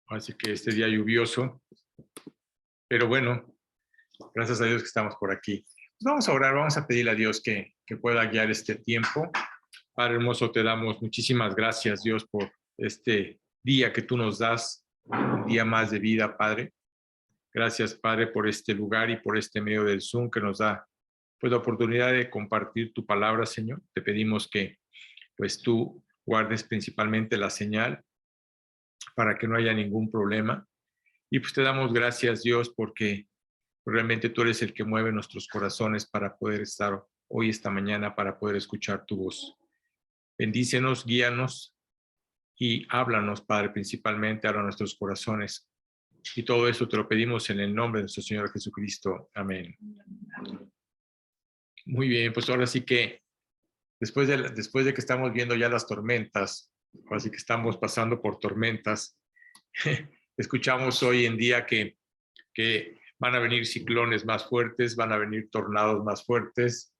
Así que este día lluvioso, pero bueno, gracias a Dios que estamos por aquí. Vamos a orar, vamos a pedirle a Dios que pueda guiar este tiempo. Padre hermoso, te damos muchísimas gracias, Dios, por este día que tú nos das, un día más de vida, Padre. Gracias, Padre, por este lugar y por este medio del Zoom que nos da pues la oportunidad de compartir tu palabra, Señor. Te pedimos que pues tú guardes principalmente la señal para que no haya ningún problema. Y pues te damos gracias, Dios, porque realmente tú eres el que mueve nuestros corazones para poder estar hoy, esta mañana, para poder escuchar tu voz. Bendícenos, guíanos y háblanos, Padre, principalmente habla a nuestros corazones. Y todo eso te lo pedimos en el nombre de nuestro Señor Jesucristo. Amén. Muy bien, pues ahora sí que después de que estamos viendo ya las tormentas, así que estamos pasando por tormentas, escuchamos hoy en día que van a venir ciclones más fuertes, van a venir tornados más fuertes.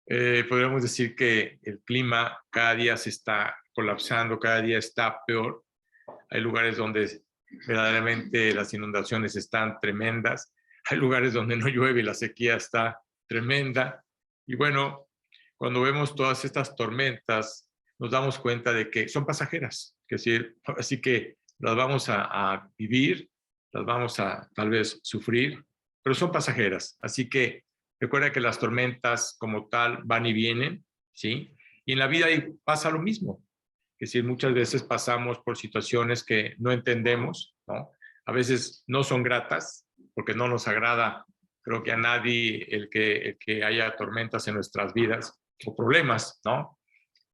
Podríamos decir que el clima cada día se está colapsando, cada día está peor. Hay lugares donde verdaderamente las inundaciones están tremendas. Hay lugares donde no llueve y la sequía está tremenda. Y bueno, cuando vemos todas estas tormentas, nos damos cuenta de que son pasajeras. Así que las vamos a vivir, las vamos a tal vez sufrir, pero son pasajeras. Así que recuerda que las tormentas como tal van y vienen, ¿sí? Y en la vida pasa lo mismo. Es decir, muchas veces pasamos por situaciones que no entendemos, ¿no? A veces no son gratas, porque no nos agrada, creo que a nadie el que haya tormentas en nuestras vidas o problemas, ¿no?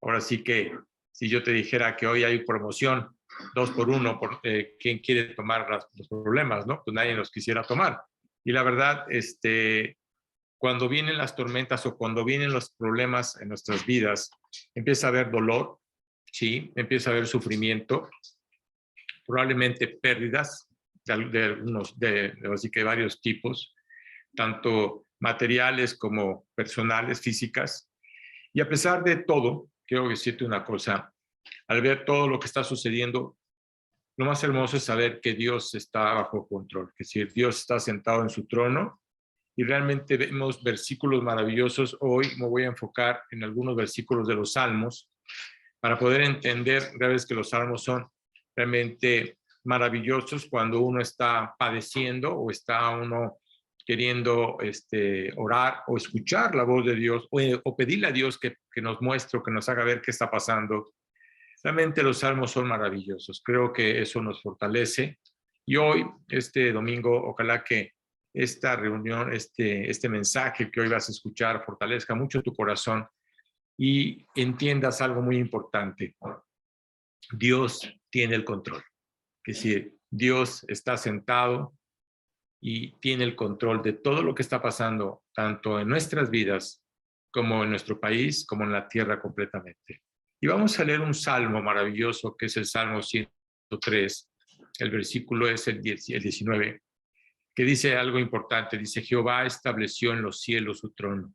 Ahora sí que si yo te dijera que hoy hay promoción 2 por 1, ¿quién quiere tomar los problemas, no? Pues nadie los quisiera tomar. Y la verdad, cuando vienen las tormentas o cuando vienen los problemas en nuestras vidas, empieza a haber dolor, ¿sí? Empieza a haber sufrimiento, probablemente pérdidas así que varios tipos, tanto materiales como personales, físicas. Y a pesar de todo, quiero decirte una cosa, al ver todo lo que está sucediendo, lo más hermoso es saber que Dios está bajo control, es decir, Dios está sentado en su trono y realmente vemos versículos maravillosos. Hoy me voy a enfocar en algunos versículos de los Salmos para poder entender, ya ves que los Salmos son realmente maravillosos cuando uno está padeciendo o está uno queriendo orar o escuchar la voz de Dios o pedirle a Dios que nos muestre o que nos haga ver qué está pasando. Realmente los salmos son maravillosos. Creo que eso nos fortalece. Y hoy, este domingo, ojalá que esta reunión, este mensaje que hoy vas a escuchar fortalezca mucho tu corazón y entiendas algo muy importante. Dios tiene el control. Es decir, Dios está sentado y tiene el control de todo lo que está pasando, tanto en nuestras vidas como en nuestro país, como en la tierra completamente. Y vamos a leer un salmo maravilloso, que es el Salmo 103. El versículo es el 19, que dice algo importante. Dice, Jehová estableció en los cielos su trono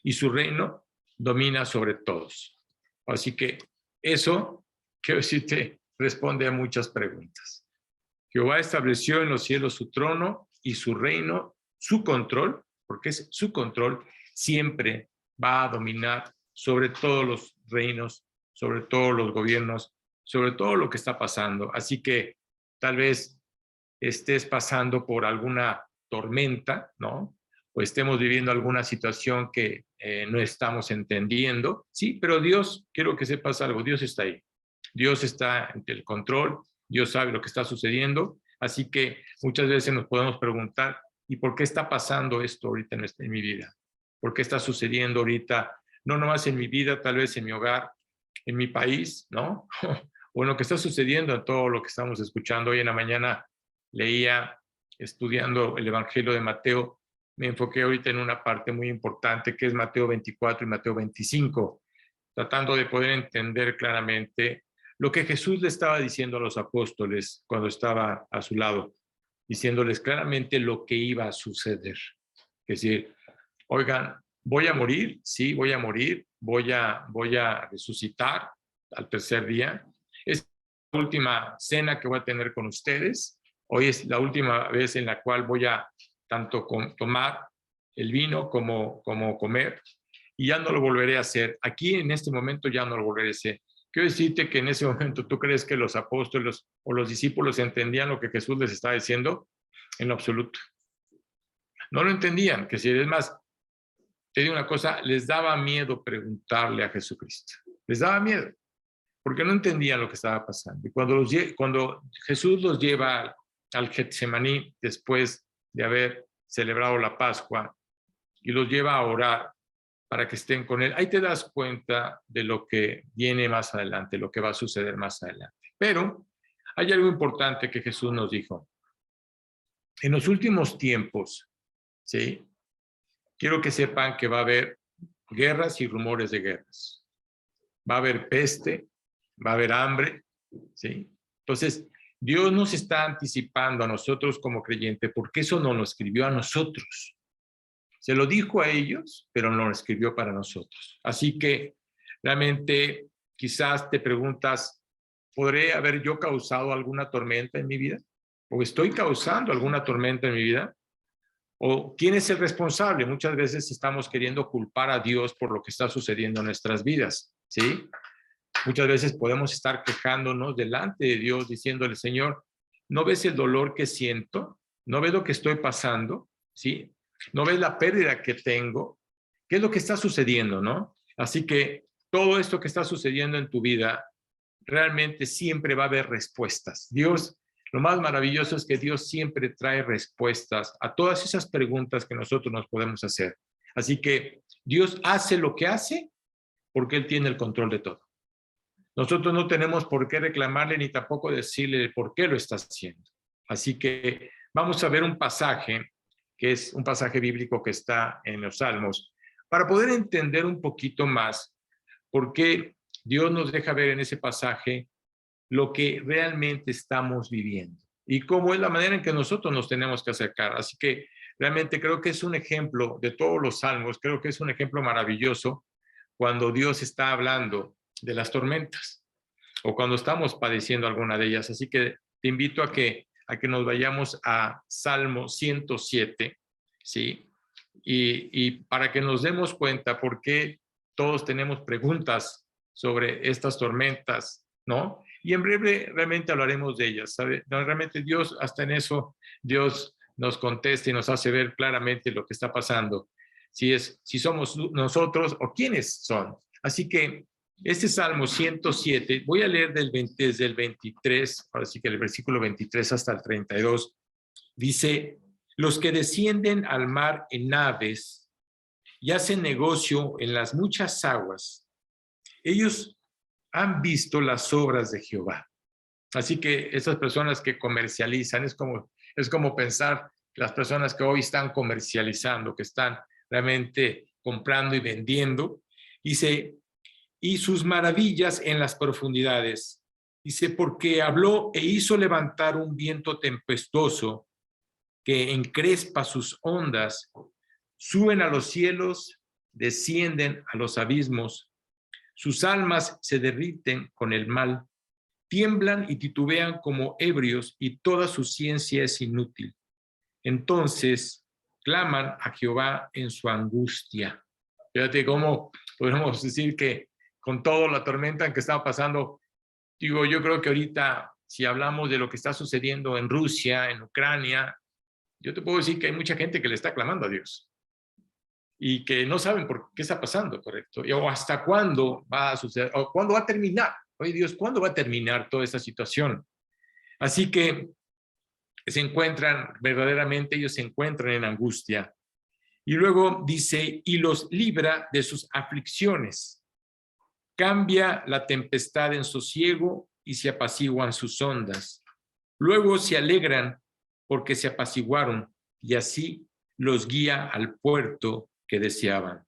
y su reino domina sobre todos. Así que eso, quiero decirte, responde a muchas preguntas. Jehová estableció en los cielos su trono y su reino, su control, porque es su control, siempre va a dominar sobre todos los reinos, sobre todos los gobiernos, sobre todo lo que está pasando. Así que tal vez estés pasando por alguna tormenta, ¿no? O estemos viviendo alguna situación que no estamos entendiendo, sí, pero Dios, quiero que sepas algo, Dios está ahí. Dios está en el control, Dios sabe lo que está sucediendo, así que muchas veces nos podemos preguntar, ¿y por qué está pasando esto ahorita en mi vida? ¿Por qué está sucediendo ahorita? No nomás en mi vida, tal vez en mi hogar, en mi país, ¿no? O en lo que está sucediendo en todo lo que estamos escuchando. Hoy en la mañana leía, estudiando el Evangelio de Mateo, me enfoqué ahorita en una parte muy importante que es Mateo 24 y Mateo 25, tratando de poder entender claramente lo que Jesús le estaba diciendo a los apóstoles cuando estaba a su lado, diciéndoles claramente lo que iba a suceder. Es decir, oigan, voy a morir, sí, voy a morir, voy a resucitar, al tercer día. Es la última cena que voy a tener con ustedes. Hoy es la última vez en la cual voy a tanto tomar el vino como comer, y ya no lo volveré a hacer. Aquí en este momento ya no lo volveré a hacer. Quiero decirte que en ese momento tú crees que los apóstoles o los discípulos entendían lo que Jesús les estaba diciendo. En lo absoluto. No lo entendían, que si es más, te digo una cosa, les daba miedo preguntarle a Jesucristo. Les daba miedo, porque no entendían lo que estaba pasando. Y cuando Jesús los lleva al Getsemaní, después de haber celebrado la Pascua, y los lleva a orar para que estén con él, ahí te das cuenta de lo que viene más adelante, lo que va a suceder más adelante. Pero hay algo importante que Jesús nos dijo. En los últimos tiempos, ¿sí? Quiero que sepan que va a haber guerras y rumores de guerras. Va a haber peste, va a haber hambre, ¿sí? Entonces, Dios nos está anticipando a nosotros como creyentes, porque eso no lo escribió a nosotros. Se lo dijo a ellos, pero no lo escribió para nosotros. Así que, realmente, quizás te preguntas, ¿podré haber yo causado alguna tormenta en mi vida? ¿O estoy causando alguna tormenta en mi vida? ¿O quién es el responsable? Muchas veces estamos queriendo culpar a Dios por lo que está sucediendo en nuestras vidas, ¿sí? Muchas veces podemos estar quejándonos delante de Dios, diciéndole, Señor, ¿no ves el dolor que siento? ¿No ves lo que estoy pasando? ¿Sí? ¿No ves la pérdida que tengo? ¿Qué es lo que está sucediendo, no? Así que todo esto que está sucediendo en tu vida, realmente siempre va a haber respuestas. Dios, lo más maravilloso es que Dios siempre trae respuestas a todas esas preguntas que nosotros nos podemos hacer. Así que Dios hace lo que hace porque Él tiene el control de todo. Nosotros no tenemos por qué reclamarle ni tampoco decirle por qué lo está haciendo. Así que vamos a ver un pasaje, que es un pasaje bíblico que está en los Salmos, para poder entender un poquito más por qué Dios nos deja ver en ese pasaje lo que realmente estamos viviendo y cómo es la manera en que nosotros nos tenemos que acercar. Así que realmente creo que es un ejemplo de todos los salmos, creo que es un ejemplo maravilloso cuando Dios está hablando de las tormentas o cuando estamos padeciendo alguna de ellas. Así que te invito a que nos vayamos a Salmo 107, ¿sí? Y para que nos demos cuenta por qué todos tenemos preguntas sobre estas tormentas, ¿no? Y en breve realmente hablaremos de ellas, ¿sabe? No, realmente Dios, hasta en eso, Dios nos contesta y nos hace ver claramente lo que está pasando, si somos nosotros o quiénes son. Así que este Salmo 107, voy a leer desde el 23, ahora sí que el versículo 23 hasta el 32, dice, los que descienden al mar en naves y hacen negocio en las muchas aguas, ellos han visto las obras de Jehová. Así que esas personas que comercializan, es como pensar las personas que hoy están comercializando, que están realmente comprando y vendiendo, dice, y sus maravillas en las profundidades. Dice, porque habló e hizo levantar un viento tempestuoso que encrespa sus ondas, suben a los cielos, descienden a los abismos, sus almas se derriten con el mal, tiemblan y titubean como ebrios y toda su ciencia es inútil. Entonces claman a Jehová en su angustia. Fíjate cómo podemos decir que con toda la tormenta en que está pasando, digo, yo creo que ahorita, si hablamos de lo que está sucediendo en Rusia, en Ucrania, yo te puedo decir que hay mucha gente que le está clamando a Dios y que no saben por qué está pasando, ¿correcto? O hasta cuándo va a suceder, o cuándo va a terminar. Oye, Dios, ¿cuándo va a terminar toda esta situación? Así que verdaderamente ellos se encuentran en angustia. Y luego dice, y los libra de sus aflicciones. Cambia la tempestad en sosiego y se apaciguan sus ondas. Luego se alegran porque se apaciguaron y así los guía al puerto que deseaban.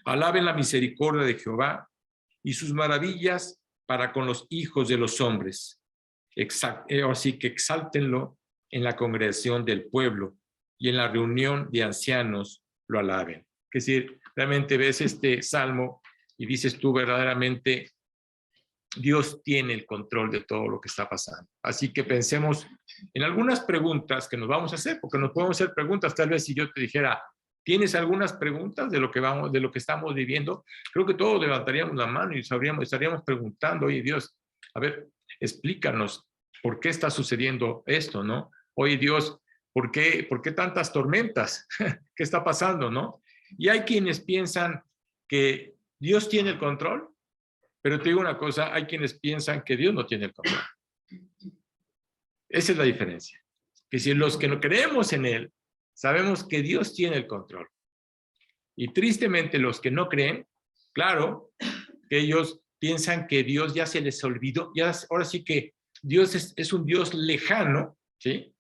Alaben la misericordia de Jehová y sus maravillas para con los hijos de los hombres. Así que exáltenlo en la congregación del pueblo y en la reunión de ancianos lo alaben. Es decir, realmente ves este salmo y dices tú verdaderamente, Dios tiene el control de todo lo que está pasando. Así que pensemos en algunas preguntas que nos vamos a hacer, porque nos podemos hacer preguntas. Tal vez si yo te dijera, ¿tienes algunas preguntas de lo que estamos viviendo? Creo que todos levantaríamos la mano y estaríamos preguntando, oye Dios, a ver, explícanos por qué está sucediendo esto, ¿no? Oye Dios, ¿por qué tantas tormentas? ¿Qué está pasando, no? Y hay quienes piensan que Dios tiene el control. Pero te digo una cosa, hay quienes piensan que Dios no tiene el control. Esa es la diferencia. Que si los que no creemos en Él, sabemos que Dios tiene el control. Y tristemente los que no creen, claro, que ellos piensan que Dios ya se les olvidó. Ahora sí que Dios es un Dios lejano, ¿sí?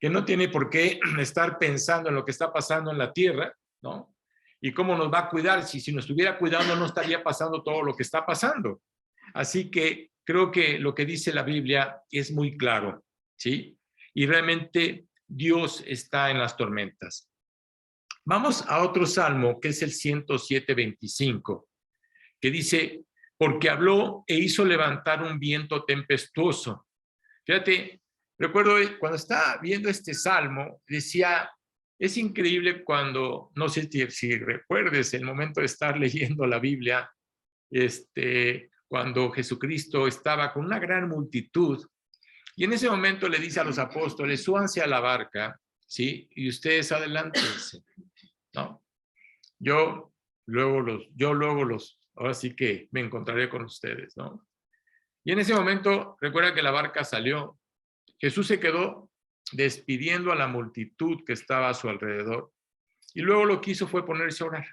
Que no tiene por qué estar pensando en lo que está pasando en la tierra, ¿no? ¿Y cómo nos va a cuidar? Si nos estuviera cuidando, no estaría pasando todo lo que está pasando. Así que creo que lo que dice la Biblia es muy claro, ¿sí? Y realmente Dios está en las tormentas. Vamos a otro salmo, que es el 107:25, que dice, porque habló e hizo levantar un viento tempestuoso. Fíjate, recuerdo cuando estaba viendo este salmo, decía, es increíble cuando, no sé si recuerdes el momento de estar leyendo la Biblia, cuando Jesucristo estaba con una gran multitud, y en ese momento le dice a los apóstoles, súbanse a la barca, ¿sí? Y ustedes adelántense, ¿no? Yo luego ahora sí que me encontraré con ustedes, ¿no? Y en ese momento, recuerda que la barca salió, Jesús se quedó despidiendo a la multitud que estaba a su alrededor y luego lo que hizo fue ponerse a orar.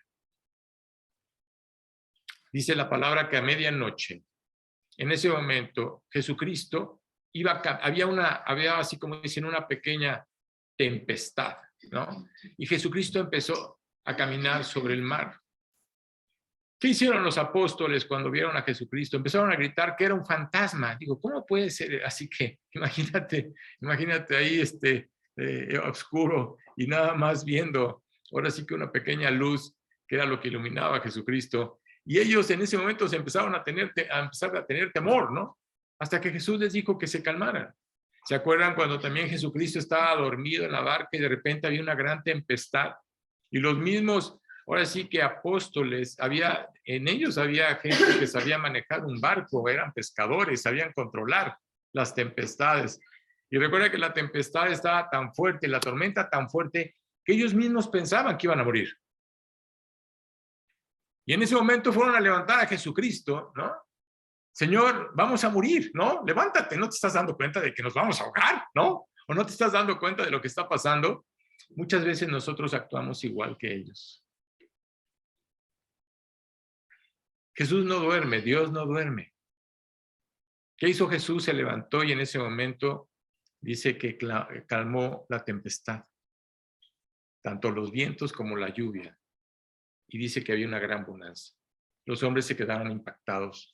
Dice la palabra que a medianoche, en ese momento, Jesucristo había así como dicen, una pequeña tempestad, ¿no? Y Jesucristo empezó a caminar sobre el mar. ¿Qué hicieron los apóstoles cuando vieron a Jesucristo? Empezaron a gritar que era un fantasma. Digo, ¿cómo puede ser? Así que imagínate ahí oscuro y nada más viendo, ahora sí que una pequeña luz que era lo que iluminaba a Jesucristo. Y ellos en ese momento se empezaron a empezar a tener temor, ¿no? Hasta que Jesús les dijo que se calmaran. ¿Se acuerdan cuando también Jesucristo estaba dormido en la barca y de repente había una gran tempestad? Y los mismos, ahora sí que apóstoles, en ellos había gente que sabía manejar un barco, eran pescadores, sabían controlar las tempestades. Y recuerda que la tempestad estaba tan fuerte, la tormenta tan fuerte, que ellos mismos pensaban que iban a morir. Y en ese momento fueron a levantar a Jesucristo, ¿no? Señor, vamos a morir, ¿no? Levántate, ¿no te estás dando cuenta de que nos vamos a ahogar, ¿no? ¿O no te estás dando cuenta de lo que está pasando? Muchas veces nosotros actuamos igual que ellos. Jesús no duerme, Dios no duerme. ¿Qué hizo Jesús? Se levantó y en ese momento dice que calmó la tempestad, tanto los vientos como la lluvia. Y dice que había una gran bonanza. Los hombres se quedaron impactados,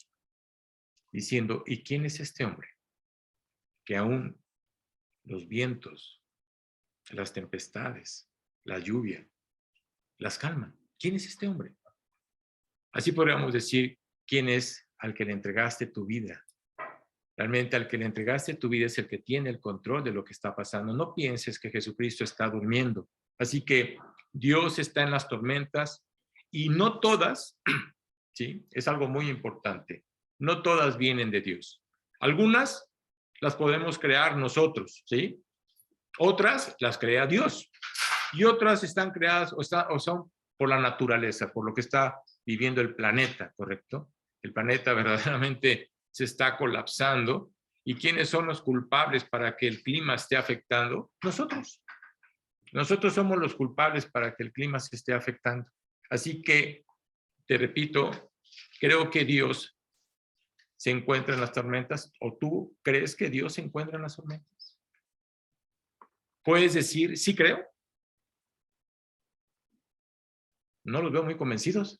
diciendo, ¿y quién es este hombre? Que aún los vientos, las tempestades, la lluvia, las calman. ¿Quién es este hombre? Así podríamos decir, ¿quién es al que le entregaste tu vida? Realmente al que le entregaste tu vida es el que tiene el control de lo que está pasando. No pienses que Jesucristo está durmiendo. Así que Dios está en las tormentas y no todas, ¿sí? Es algo muy importante. No todas vienen de Dios. Algunas las podemos crear nosotros, ¿sí? Otras las crea Dios. Y otras están creadas o son por la naturaleza, por lo que está viviendo el planeta, ¿correcto? El planeta verdaderamente se está colapsando. ¿Y quiénes son los culpables para que el clima esté afectando? Nosotros. Nosotros somos los culpables para que el clima se esté afectando. Así que, te repito, creo que Dios se encuentra en las tormentas, o tú crees que Dios se encuentra en las tormentas. Puedes decir, sí creo. No los veo muy convencidos.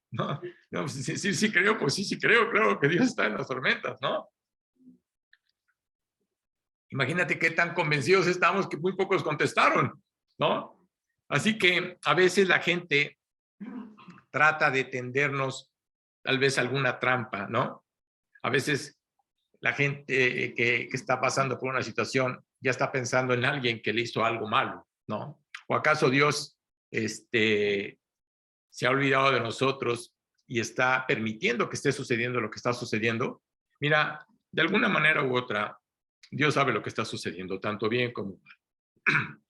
No, sí creo, pues sí creo que Dios está en las tormentas, ¿no? Imagínate qué tan convencidos estamos que muy pocos contestaron, ¿no? Así que a veces la gente trata de tendernos tal vez alguna trampa, ¿no? A veces la gente que está pasando por una situación ya está pensando en alguien que le hizo algo malo, ¿no? ¿O acaso Dios se ha olvidado de nosotros y está permitiendo que esté sucediendo lo que está sucediendo? Mira, de alguna manera u otra, Dios sabe lo que está sucediendo, tanto bien como mal.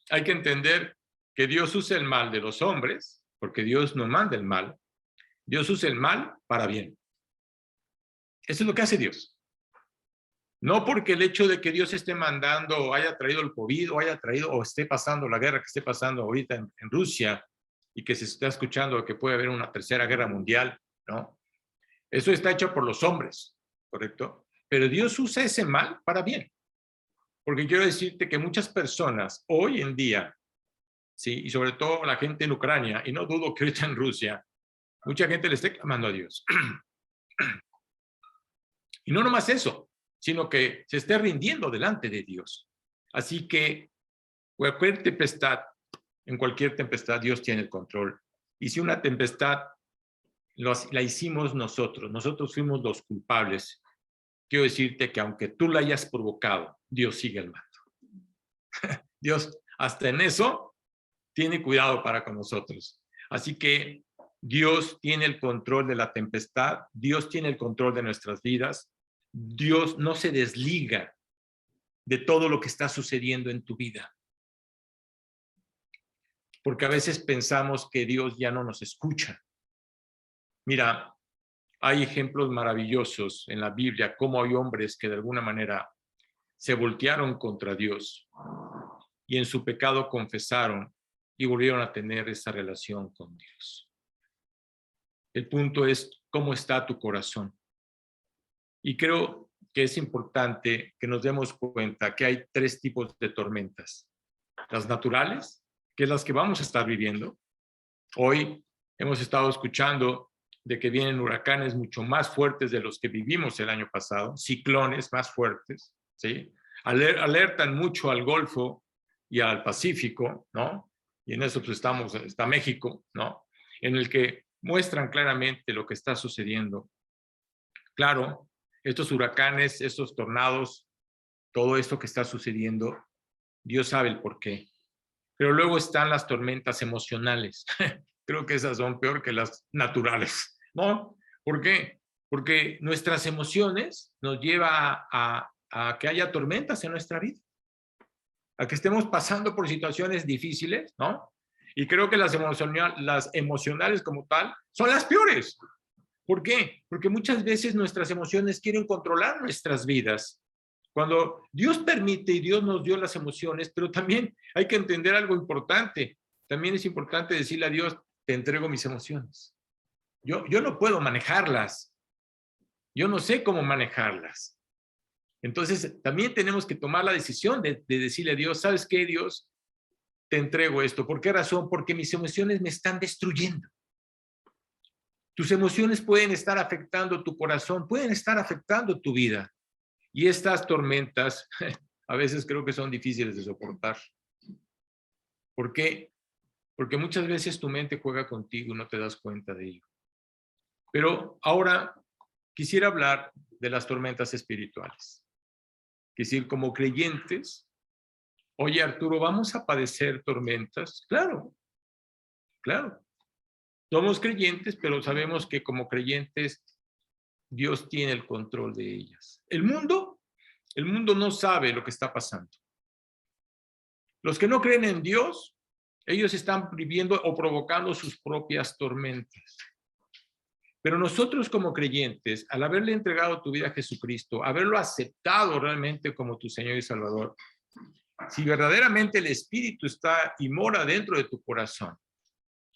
Hay que entender que Dios usa el mal de los hombres, porque Dios no manda el mal. Dios usa el mal para bien. Eso es lo que hace Dios. No porque el hecho de que Dios esté mandando o haya traído el COVID o haya traído o esté pasando la guerra que esté pasando ahorita en Rusia y que se está escuchando que puede haber una tercera guerra mundial, ¿no? Eso está hecho por los hombres, ¿correcto? Pero Dios usa ese mal para bien. Porque quiero decirte que muchas personas hoy en día, ¿sí? Y sobre todo la gente en Ucrania, y no dudo que ahorita en Rusia, mucha gente le esté clamando a Dios. Y no nomás eso, sino que se esté rindiendo delante de Dios. Así que en cualquier tempestad, Dios tiene el control. Y si una tempestad la hicimos nosotros fuimos los culpables, quiero decirte que aunque tú la hayas provocado, Dios sigue al mando. Dios, hasta en eso, tiene cuidado para con nosotros. Así que Dios tiene el control de la tempestad, Dios tiene el control de nuestras vidas, Dios no se desliga de todo lo que está sucediendo en tu vida. Porque a veces pensamos que Dios ya no nos escucha. Mira, hay ejemplos maravillosos en la Biblia, cómo hay hombres que de alguna manera se voltearon contra Dios y en su pecado confesaron y volvieron a tener esa relación con Dios. El punto es cómo está tu corazón. Y creo que es importante que nos demos cuenta que hay 3 tipos de tormentas. Las naturales, que es las que vamos a estar viviendo. Hoy hemos estado escuchando de que vienen huracanes mucho más fuertes de los que vivimos el año pasado, ciclones más fuertes, ¿sí? Alertan mucho al Golfo y al Pacífico, ¿no? Y en eso pues está México, ¿no? En el que muestran claramente lo que está sucediendo. Claro, estos huracanes, estos tornados, todo esto que está sucediendo, Dios sabe el por qué. Pero luego están las tormentas emocionales. Creo que esas son peor que las naturales, ¿no? ¿Por qué? Porque nuestras emociones nos lleva a que haya tormentas en nuestra vida, a que estemos pasando por situaciones difíciles, ¿no? Y creo que las emocionales como tal son las peores. ¿Por qué? Porque muchas veces nuestras emociones quieren controlar nuestras vidas. Cuando Dios permite y Dios nos dio las emociones, pero también hay que entender algo importante. También es importante decirle a Dios, te entrego mis emociones. Yo no puedo manejarlas. Yo no sé cómo manejarlas. Entonces, también tenemos que tomar la decisión de decirle a Dios, ¿sabes qué, Dios? Te entrego esto. ¿Por qué razón? Porque mis emociones me están destruyendo. Tus emociones pueden estar afectando tu corazón, pueden estar afectando tu vida. Y estas tormentas a veces creo que son difíciles de soportar. ¿Por qué? Porque muchas veces tu mente juega contigo y no te das cuenta de ello. Pero ahora quisiera hablar de las tormentas espirituales. Es decir, como creyentes, oye Arturo, ¿vamos a padecer tormentas? Claro, claro. Somos creyentes, pero sabemos que como creyentes Dios tiene el control de ellas. El mundo no sabe lo que está pasando. Los que no creen en Dios, ellos están viviendo o provocando sus propias tormentas. Pero nosotros como creyentes, al haberle entregado tu vida a Jesucristo, haberlo aceptado realmente como tu Señor y Salvador, si verdaderamente el Espíritu está y mora dentro de tu corazón,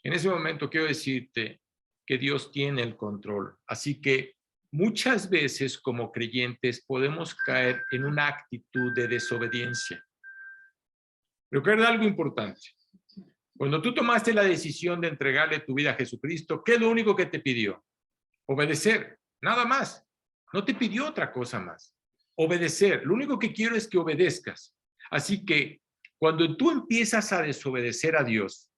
en ese momento quiero decirte que Dios tiene el control. Así que muchas veces como creyentes podemos caer en una actitud de desobediencia. Recuerda algo importante. Cuando tú tomaste la decisión de entregarle tu vida a Jesucristo, ¿qué es lo único que te pidió? Obedecer, nada más. No te pidió otra cosa más. Obedecer. Lo único que quiero es que obedezcas. Así que cuando tú empiezas a desobedecer a Dios,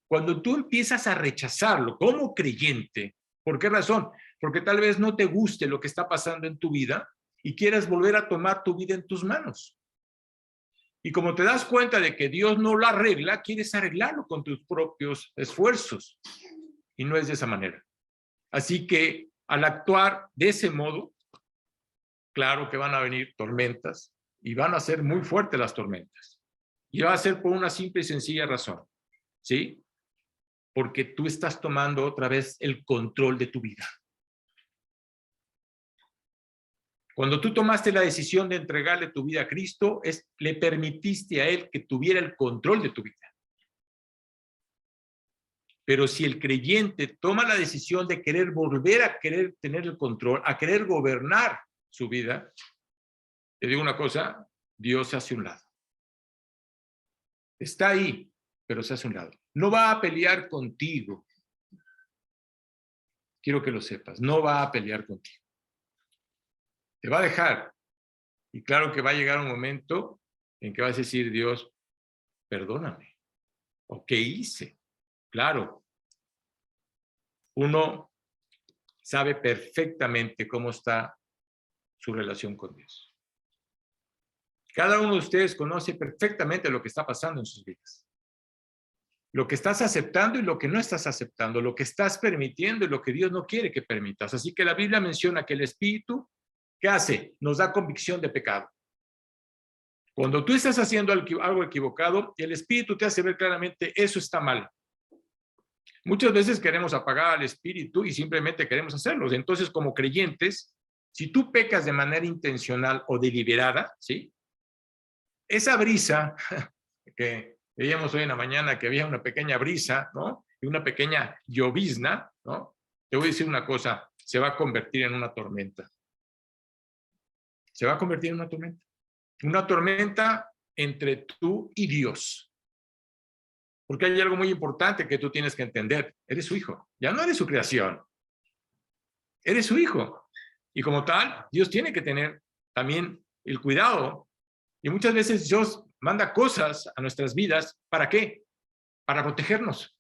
cuando tú empiezas a rechazarlo como creyente, ¿por qué razón? porque tal vez no te guste lo que está pasando en tu vida y quieras volver a tomar tu vida en tus manos. Y como te das cuenta de que Dios no lo arregla, quieres arreglarlo con tus propios esfuerzos. Y no es de esa manera. Así que al actuar de ese modo, claro que van a venir tormentas y van a ser muy fuertes las tormentas. Y va a ser por una simple y sencilla razón, ¿sí? Porque tú estás tomando otra vez el control de tu vida. Cuando tú tomaste la decisión de entregarle tu vida a Cristo, le permitiste a Él que tuviera el control de tu vida. Pero si el creyente toma la decisión de querer volver a querer tener el control, a querer gobernar su vida, te digo una cosa, Dios se hace un lado. Está ahí, pero se hace un lado. No va a pelear contigo. Quiero que lo sepas, no va a pelear contigo. Te va a dejar. Y claro que va a llegar un momento en que vas a decir, Dios, perdóname. ¿O qué hice? Claro. Uno sabe perfectamente cómo está su relación con Dios. Cada uno de ustedes conoce perfectamente lo que está pasando en sus vidas. Lo que estás aceptando y lo que no estás aceptando, lo que estás permitiendo y lo que Dios no quiere que permitas. Así que la Biblia menciona que el Espíritu, ¿qué hace? Nos da convicción de pecado. Cuando tú estás haciendo algo equivocado, el Espíritu te hace ver claramente, eso está mal. Muchas veces queremos apagar al Espíritu y simplemente queremos hacerlo. Entonces, como creyentes, si tú pecas de manera intencional o deliberada, ¿sí? Esa brisa que veíamos hoy en la mañana, que había una pequeña brisa, ¿no? Y una pequeña llovizna, ¿no? Te voy a decir una cosa, se va a convertir en una tormenta. Se va a convertir en una tormenta. Una tormenta entre tú y Dios. Porque hay algo muy importante que tú tienes que entender. Eres su hijo. Ya no eres su creación. Eres su hijo. Y como tal, Dios tiene que tener también el cuidado. Y muchas veces Dios manda cosas a nuestras vidas. ¿Para qué? Para protegernos.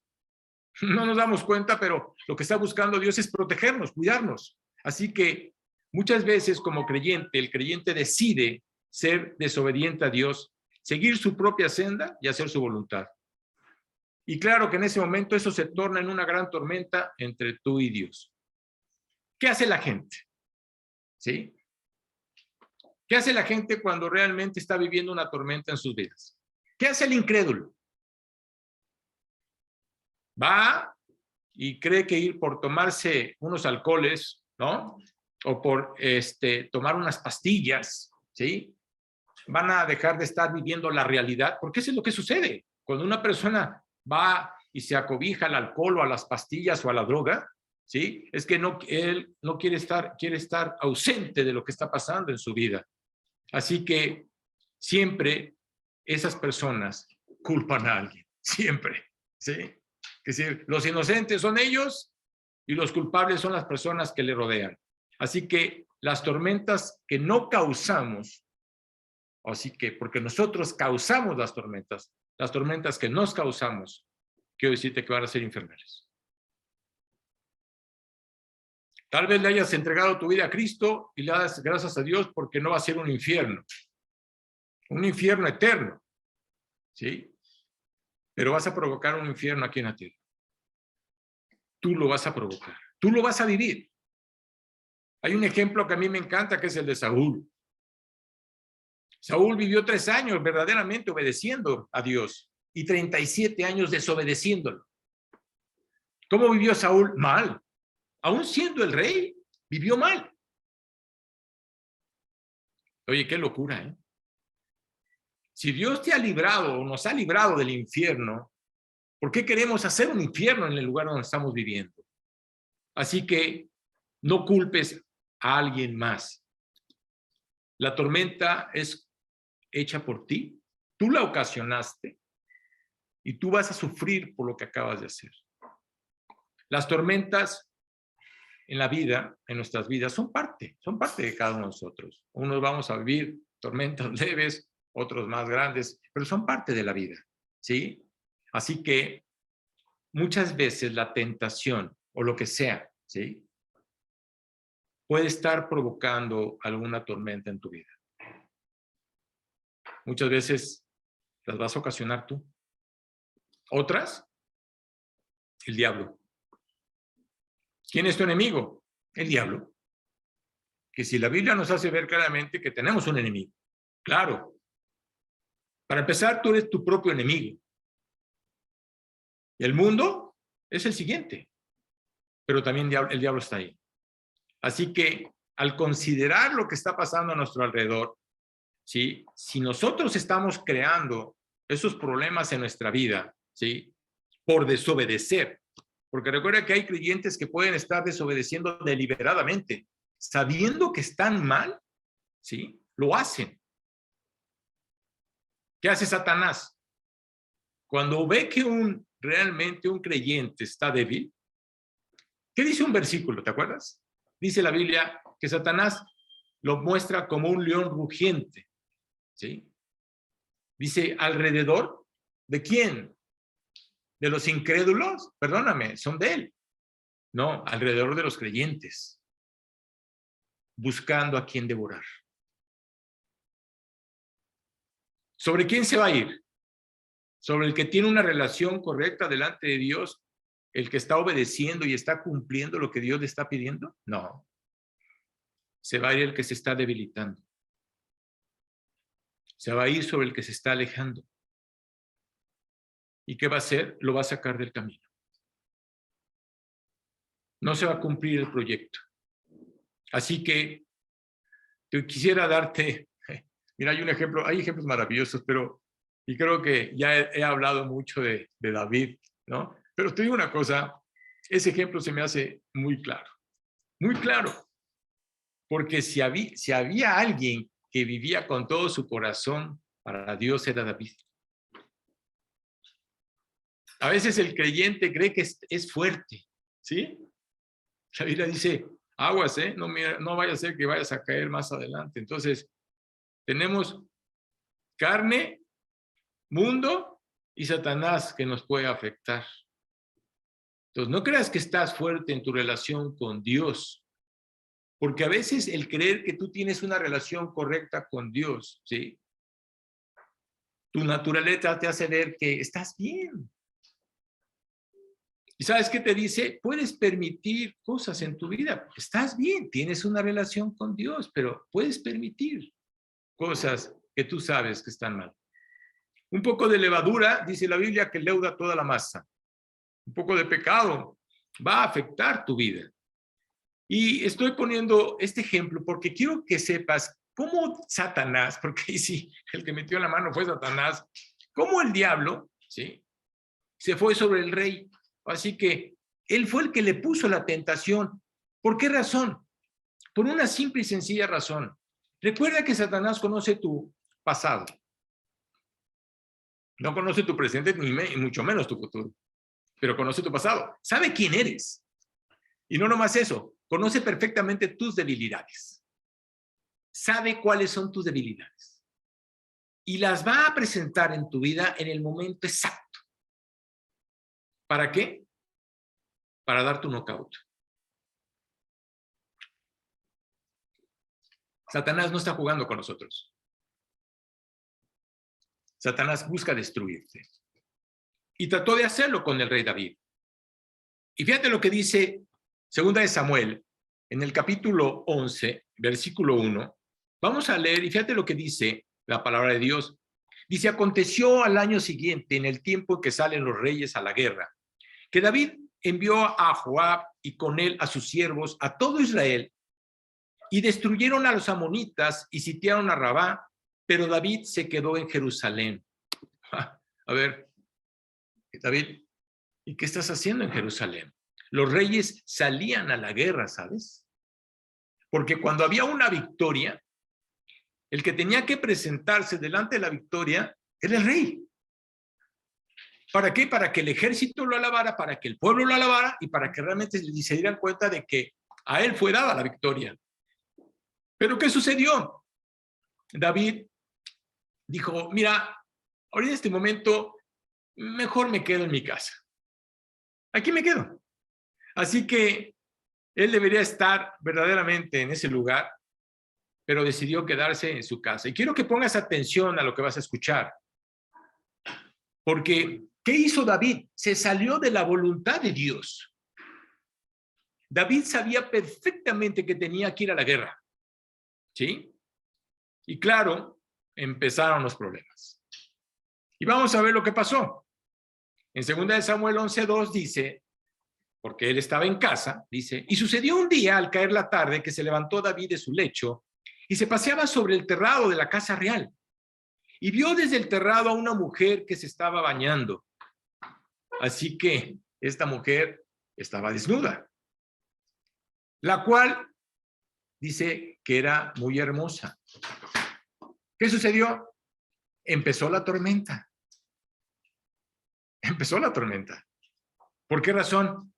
No nos damos cuenta, pero lo que está buscando Dios es protegernos, cuidarnos. Así que muchas veces como creyente, el creyente decide ser desobediente a Dios, seguir su propia senda y hacer su voluntad. Y claro que en ese momento eso se torna en una gran tormenta entre tú y Dios. ¿Qué hace la gente? ¿Sí? ¿Qué hace la gente cuando realmente está viviendo una tormenta en sus vidas? ¿Qué hace el incrédulo? Va y cree que ir por tomarse unos alcoholes, ¿no? O por tomar unas pastillas, ¿sí? Van a dejar de estar viviendo la realidad, porque eso es lo que sucede. Cuando una persona va y se acobija al alcohol o a las pastillas o a la droga, ¿sí? Es que él no quiere estar ausente de lo que está pasando en su vida. Así que siempre esas personas culpan a alguien, siempre, ¿sí? Es decir, los inocentes son ellos y los culpables son las personas que le rodean. Así que las tormentas que no causamos, así que porque nosotros causamos las tormentas que nos causamos, quiero decirte que van a ser infernales. Tal vez le hayas entregado tu vida a Cristo y le das gracias a Dios porque no va a ser un infierno eterno, ¿sí? Pero vas a provocar un infierno aquí en la tierra. Tú lo vas a provocar, tú lo vas a vivir. Hay un ejemplo que a mí me encanta, que es el de Saúl. Saúl vivió 3 años verdaderamente obedeciendo a Dios y 37 años desobedeciéndolo. ¿Cómo vivió Saúl? Mal. Aún siendo el rey, vivió mal. Oye, qué locura, ¿eh? Si Dios te ha librado o nos ha librado del infierno, ¿por qué queremos hacer un infierno en el lugar donde estamos viviendo? Así que no culpes a alguien más. La tormenta es hecha por ti, tú la ocasionaste y tú vas a sufrir por lo que acabas de hacer. Las tormentas en la vida, en nuestras vidas, son parte de cada uno de nosotros. Unos vamos a vivir tormentas leves, otros más grandes, pero son parte de la vida, ¿sí? Así que muchas veces la tentación o lo que sea, ¿sí? puede estar provocando alguna tormenta en tu vida. Muchas veces las vas a ocasionar tú. Otras, el diablo. ¿Quién es tu enemigo? El diablo. Que si la Biblia nos hace ver claramente que tenemos un enemigo. Claro. Para empezar, tú eres tu propio enemigo. El mundo es el siguiente. Pero también el diablo está ahí. Así que al considerar lo que está pasando a nuestro alrededor, ¿sí? Si nosotros estamos creando esos problemas en nuestra vida, ¿sí? Por desobedecer, porque recuerda que hay creyentes que pueden estar desobedeciendo deliberadamente, sabiendo que están mal, ¿sí? Lo hacen. ¿Qué hace Satanás? Cuando ve que realmente un creyente está débil, ¿qué dice un versículo? ¿Te acuerdas? Dice la Biblia que Satanás lo muestra como un león rugiente, ¿sí? Dice, ¿alrededor de quién? ¿De los incrédulos? Perdóname, son de él. No, alrededor de los creyentes, buscando a quién devorar. ¿Sobre quién se va a ir? ¿Sobre el que tiene una relación correcta delante de Dios? ¿El que está obedeciendo y está cumpliendo lo que Dios le está pidiendo? No. Se va a ir el que se está debilitando. Se va a ir sobre el que se está alejando. ¿Y qué va a hacer? Lo va a sacar del camino. No se va a cumplir el proyecto. Así que yo quisiera darte, mira, hay ejemplos maravillosos, y creo que ya he hablado mucho de David, ¿no? Pero te digo una cosa, ese ejemplo se me hace muy claro, porque si había alguien que vivía con todo su corazón para Dios, era David. A veces el creyente cree que es fuerte, ¿sí? La Biblia dice, aguas, no vaya a ser que vayas a caer más adelante. Entonces, tenemos carne, mundo y Satanás que nos puede afectar. Entonces, no creas que estás fuerte en tu relación con Dios, porque a veces el creer que tú tienes una relación correcta con Dios, ¿sí? Tu naturaleza te hace ver que estás bien. ¿Y sabes qué te dice? Puedes permitir cosas en tu vida. Estás bien, tienes una relación con Dios, pero puedes permitir cosas que tú sabes que están mal. Un poco de levadura, dice la Biblia, que leuda toda la masa. Un poco de pecado va a afectar tu vida. Y estoy poniendo este ejemplo porque quiero que sepas cómo Satanás, porque ahí sí, el que metió la mano fue Satanás, cómo el diablo, ¿sí? Se fue sobre el rey. Así que él fue el que le puso la tentación. ¿Por qué razón? Por una simple y sencilla razón. Recuerda que Satanás conoce tu pasado. No conoce tu presente ni mucho menos tu futuro, pero conoce tu pasado. Sabe quién eres. Y no nomás eso, conoce perfectamente tus debilidades. Sabe cuáles son tus debilidades. Y las va a presentar en tu vida en el momento exacto. ¿Para qué? Para darte un knockout. Satanás no está jugando con nosotros. Satanás busca destruirte. Y trató de hacerlo con el rey David. Y fíjate lo que dice 2 de Samuel, en el capítulo 11, versículo 1. Vamos a leer, y fíjate lo que dice la palabra de Dios. Dice, aconteció al año siguiente, en el tiempo en que salen los reyes a la guerra, que David envió a Joab y con él a sus siervos, a todo Israel, y destruyeron a los amonitas y sitiaron a Rabá, pero David se quedó en Jerusalén. A ver, David, ¿y qué estás haciendo en Jerusalén? Los reyes salían a la guerra, ¿sabes? Porque cuando había una victoria, el que tenía que presentarse delante de la victoria era el rey. ¿Para qué? Para que el ejército lo alabara, para que el pueblo lo alabara y para que realmente se dieran cuenta de que a él fue dada la victoria. ¿Pero qué sucedió? David dijo, mira, ahorita en este momento mejor me quedo en mi casa. Aquí me quedo. Así que Él debería estar verdaderamente en ese lugar, pero decidió quedarse en su casa. Y quiero que pongas atención a lo que vas a escuchar. Porque, ¿qué hizo David? Se salió de la voluntad de Dios. David sabía perfectamente que tenía que ir a la guerra. ¿Sí? Y claro, empezaron los problemas. Y vamos a ver lo que pasó. En 2 Samuel 11:2 dice, porque él estaba en casa, dice, y sucedió un día al caer la tarde que se levantó David de su lecho y se paseaba sobre el terrado de la casa real y vio desde el terrado a una mujer que se estaba bañando. Así que esta mujer estaba desnuda, la cual dice que era muy hermosa. ¿Qué sucedió? Empezó la tormenta. Empezó la tormenta. ¿Por qué razón?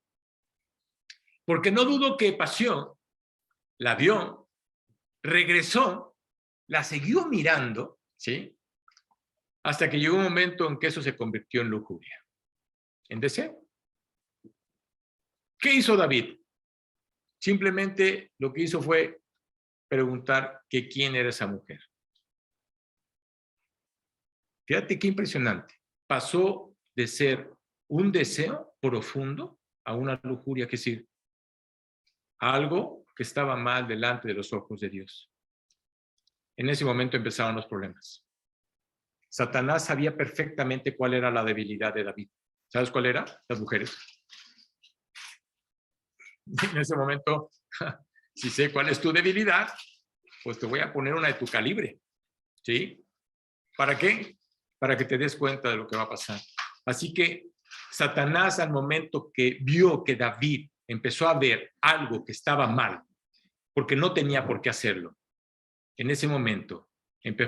Porque no dudo que pasó, la vio, regresó, la siguió mirando, ¿sí? Hasta que llegó un momento en que eso se convirtió en lujuria, en deseo. ¿Qué hizo David? Simplemente lo que hizo fue preguntar que quién era esa mujer. Fíjate qué impresionante. Pasó de ser un deseo profundo a una lujuria, que es decir, algo que estaba mal delante de los ojos de Dios. En ese momento empezaron los problemas. Satanás sabía perfectamente cuál era la debilidad de David. ¿Sabes cuál era? Las mujeres. En ese momento, si sé cuál es tu debilidad, pues te voy a poner una de tu calibre. ¿Sí? ¿Para qué? Para que te des cuenta de lo que va a pasar. Así que Satanás, al momento que vio que David empezó a ver algo que estaba mal, porque no tenía por qué hacerlo, en ese momento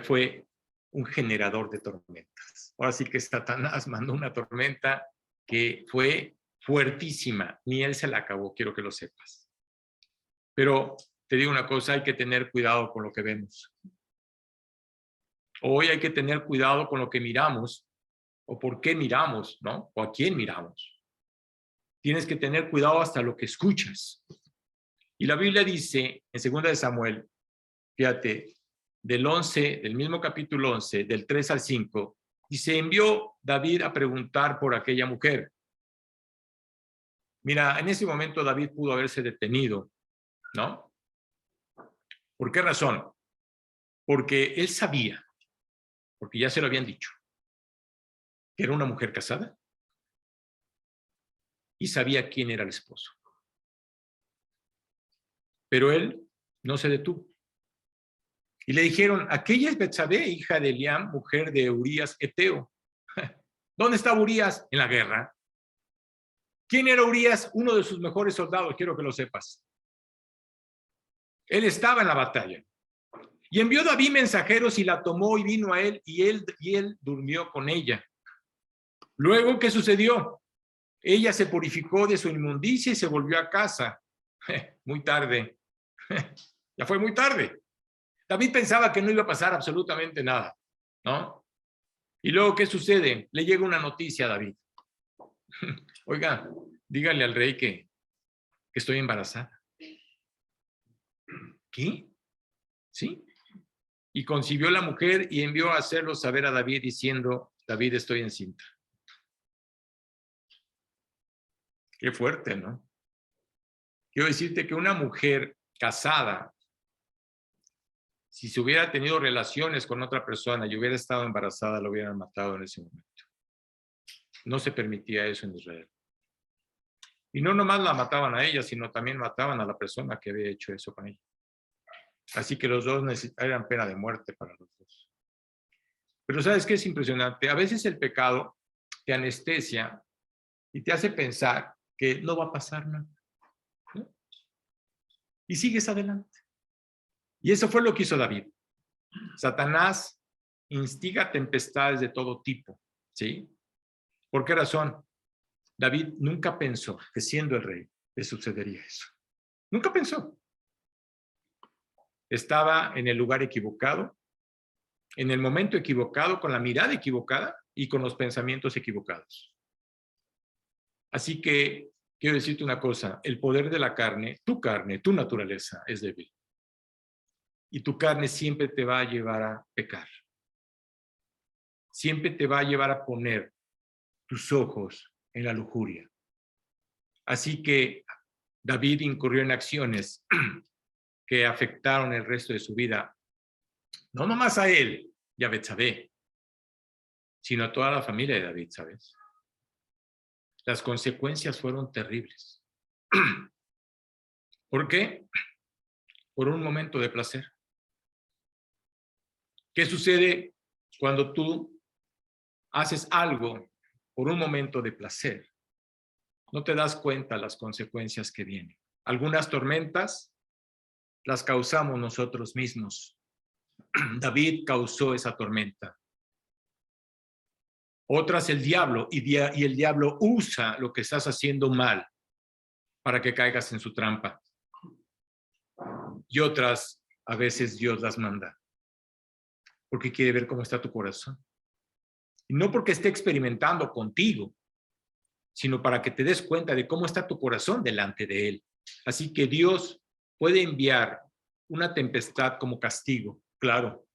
fue un generador de tormentas. Ahora sí que Satanás mandó una tormenta que fue fuertísima, ni él se la acabó, quiero que lo sepas. Pero te digo una cosa, hay que tener cuidado con lo que vemos. Hoy hay que tener cuidado con lo que miramos, o por qué miramos, ¿no? O a quién miramos. Tienes que tener cuidado hasta lo que escuchas. Y la Biblia dice, en 2 Samuel, fíjate, del mismo capítulo 11, del 3 al 5, dice, envió David a preguntar por aquella mujer. Mira, en ese momento David pudo haberse detenido, ¿no? ¿Por qué razón? Porque él sabía, porque ya se lo habían dicho, que era una mujer casada y sabía quién era el esposo. Pero él no se detuvo. Y le dijeron, aquella es Betsabé, hija de Eliam, mujer de Urías Eteo. ¿Dónde está Urías? En la guerra. ¿Quién era Urías? Uno de sus mejores soldados, quiero que lo sepas. Él estaba en la batalla. Y envió David mensajeros y la tomó y vino a él y él durmió con ella. Luego, ¿qué sucedió? Ella se purificó de su inmundicia y se volvió a casa. Muy tarde. Ya fue muy tarde. David pensaba que no iba a pasar absolutamente nada, ¿no? Y luego, ¿qué sucede? Le llega una noticia a David. Oiga, dígale al rey que estoy embarazada. ¿Qué? ¿Sí? Y concibió la mujer y envió a hacerlo saber a David diciendo, David, estoy encinta. Qué fuerte, ¿no? Quiero decirte que una mujer casada, si se hubiera tenido relaciones con otra persona y hubiera estado embarazada, lo hubieran matado en ese momento. No se permitía eso en Israel. Y no nomás la mataban a ella, sino también mataban a la persona que había hecho eso con ella. Así que los dos eran pena de muerte para los dos. Pero ¿sabes qué es impresionante? A veces el pecado te anestesia y te hace pensar que no va a pasar nada, ¿no? Y sigues adelante. Y eso fue lo que hizo David. Satanás instiga tempestades de todo tipo, ¿sí? ¿Por qué razón? David nunca pensó que siendo el rey le sucedería eso. Nunca pensó. Estaba en el lugar equivocado, en el momento equivocado, con la mirada equivocada y con los pensamientos equivocados. Así que quiero decirte una cosa, el poder de la carne, tu naturaleza es débil. Y tu carne siempre te va a llevar a pecar. Siempre te va a llevar a poner tus ojos en la lujuria. Así que David incurrió en acciones que afectaron el resto de su vida, no nomás a él y a Betsabé, sino a toda la familia de David, ¿sabes? Las consecuencias fueron terribles. ¿Por qué? Por un momento de placer. ¿Qué sucede cuando tú haces algo por un momento de placer? No te das cuenta las consecuencias que vienen. Algunas tormentas las causamos nosotros mismos. David causó esa tormenta. Otras el diablo, y el diablo usa lo que estás haciendo mal para que caigas en su trampa. Y otras, a veces Dios las manda, porque quiere ver cómo está tu corazón. Y no porque esté experimentando contigo, sino para que te des cuenta de cómo está tu corazón delante de Él. Así que Dios puede enviar una tempestad como castigo, claro.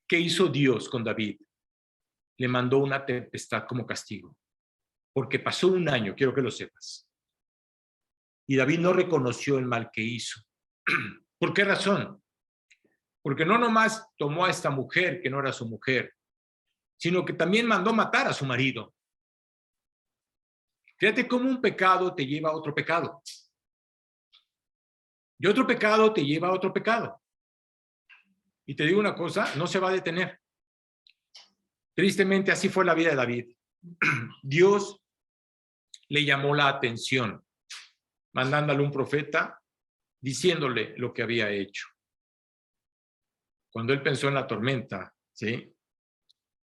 ¿Qué hizo Dios con David? Le mandó una tempestad como castigo, porque pasó un año, quiero que lo sepas. Y David no reconoció el mal que hizo. ¿Por qué razón? Porque no nomás tomó a esta mujer que no era su mujer, sino que también mandó matar a su marido. Fíjate cómo un pecado te lleva a otro pecado. Y otro pecado te lleva a otro pecado. Y te digo una cosa, no se va a detener. Tristemente, así fue la vida de David. Dios le llamó la atención, mandándole un profeta, diciéndole lo que había hecho. Cuando él pensó en la tormenta, ¿sí?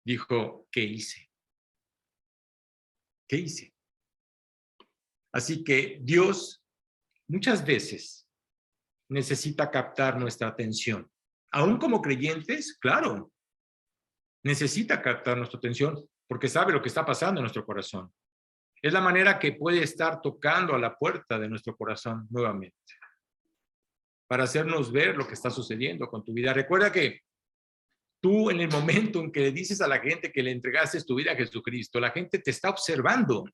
Dijo, ¿qué hice? ¿Qué hice? Así que Dios muchas veces necesita captar nuestra atención. Aún como creyentes, claro, necesita captar nuestra atención porque sabe lo que está pasando en nuestro corazón. Es la manera que puede estar tocando a la puerta de nuestro corazón nuevamente para hacernos ver lo que está sucediendo con tu vida. Recuerda que tú, en el momento en que le dices a la gente que le entregaste tu vida a Jesucristo, la gente te está observando.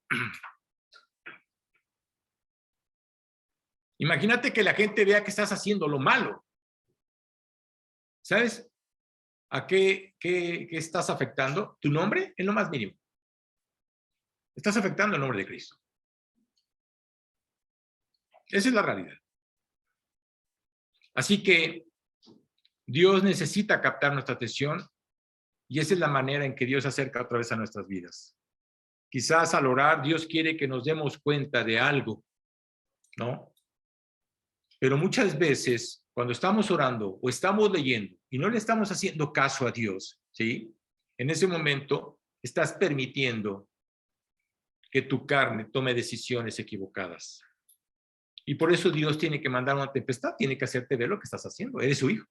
Imagínate que la gente vea que estás haciendo lo malo. ¿Sabes a qué estás afectando? Tu nombre en lo más mínimo. Estás afectando el nombre de Cristo. Esa es la realidad. Así que Dios necesita captar nuestra atención y esa es la manera en que Dios se acerca otra vez a nuestras vidas. Quizás al orar Dios quiere que nos demos cuenta de algo, ¿no? Pero muchas veces cuando estamos orando o estamos leyendo y no le estamos haciendo caso a Dios, ¿sí? En ese momento estás permitiendo que tu carne tome decisiones equivocadas. Y por eso Dios tiene que mandar una tempestad, tiene que hacerte ver lo que estás haciendo. Eres su hijo.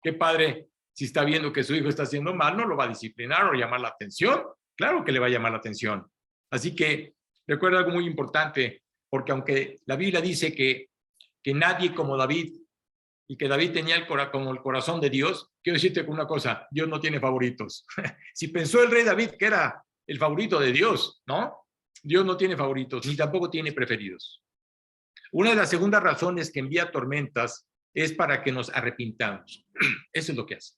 Qué padre, si está viendo que su hijo está haciendo mal, no lo va a disciplinar o llamar la atención. Claro que le va a llamar la atención. Así que recuerda algo muy importante, porque aunque la Biblia dice que nadie como David, y que David tenía como el corazón de Dios, quiero decirte una cosa, Dios no tiene favoritos. Si pensó el rey David que era el favorito de Dios, ¿no? Dios no tiene favoritos, ni tampoco tiene preferidos. Una de las segundas razones que envía tormentas es para que nos arrepintamos. Eso es lo que hace.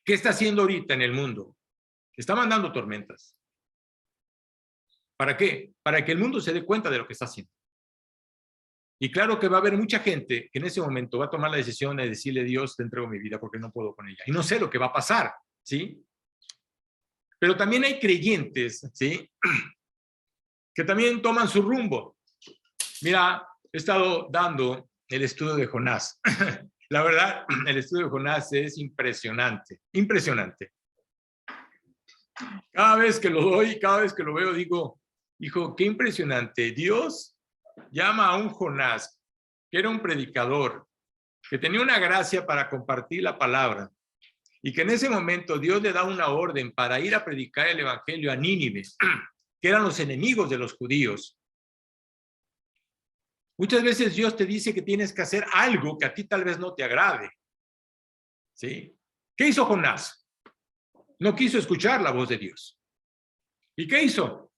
¿Qué está haciendo ahorita en el mundo? Está mandando tormentas. ¿Para qué? Para que el mundo se dé cuenta de lo que está haciendo. Y claro que va a haber mucha gente que en ese momento va a tomar la decisión de decirle, Dios, te entrego mi vida porque no puedo con ella. Y no sé lo que va a pasar, ¿sí? Pero también hay creyentes, ¿sí? Que también toman su rumbo. Mira, he estado dando el estudio de Jonás. La verdad, el estudio de Jonás es impresionante, impresionante. Cada vez que lo doy, cada vez que lo veo, digo, hijo, qué impresionante. Dios llama a un Jonás, que era un predicador, que tenía una gracia para compartir la palabra, y que en ese momento Dios le da una orden para ir a predicar el evangelio a Nínive. que eran los enemigos de los judíos. Muchas veces Dios te dice que tienes que hacer algo que a ti tal vez no te agrade. ¿Sí? ¿Qué hizo Jonás? No quiso escuchar la voz de Dios. ¿Y qué hizo?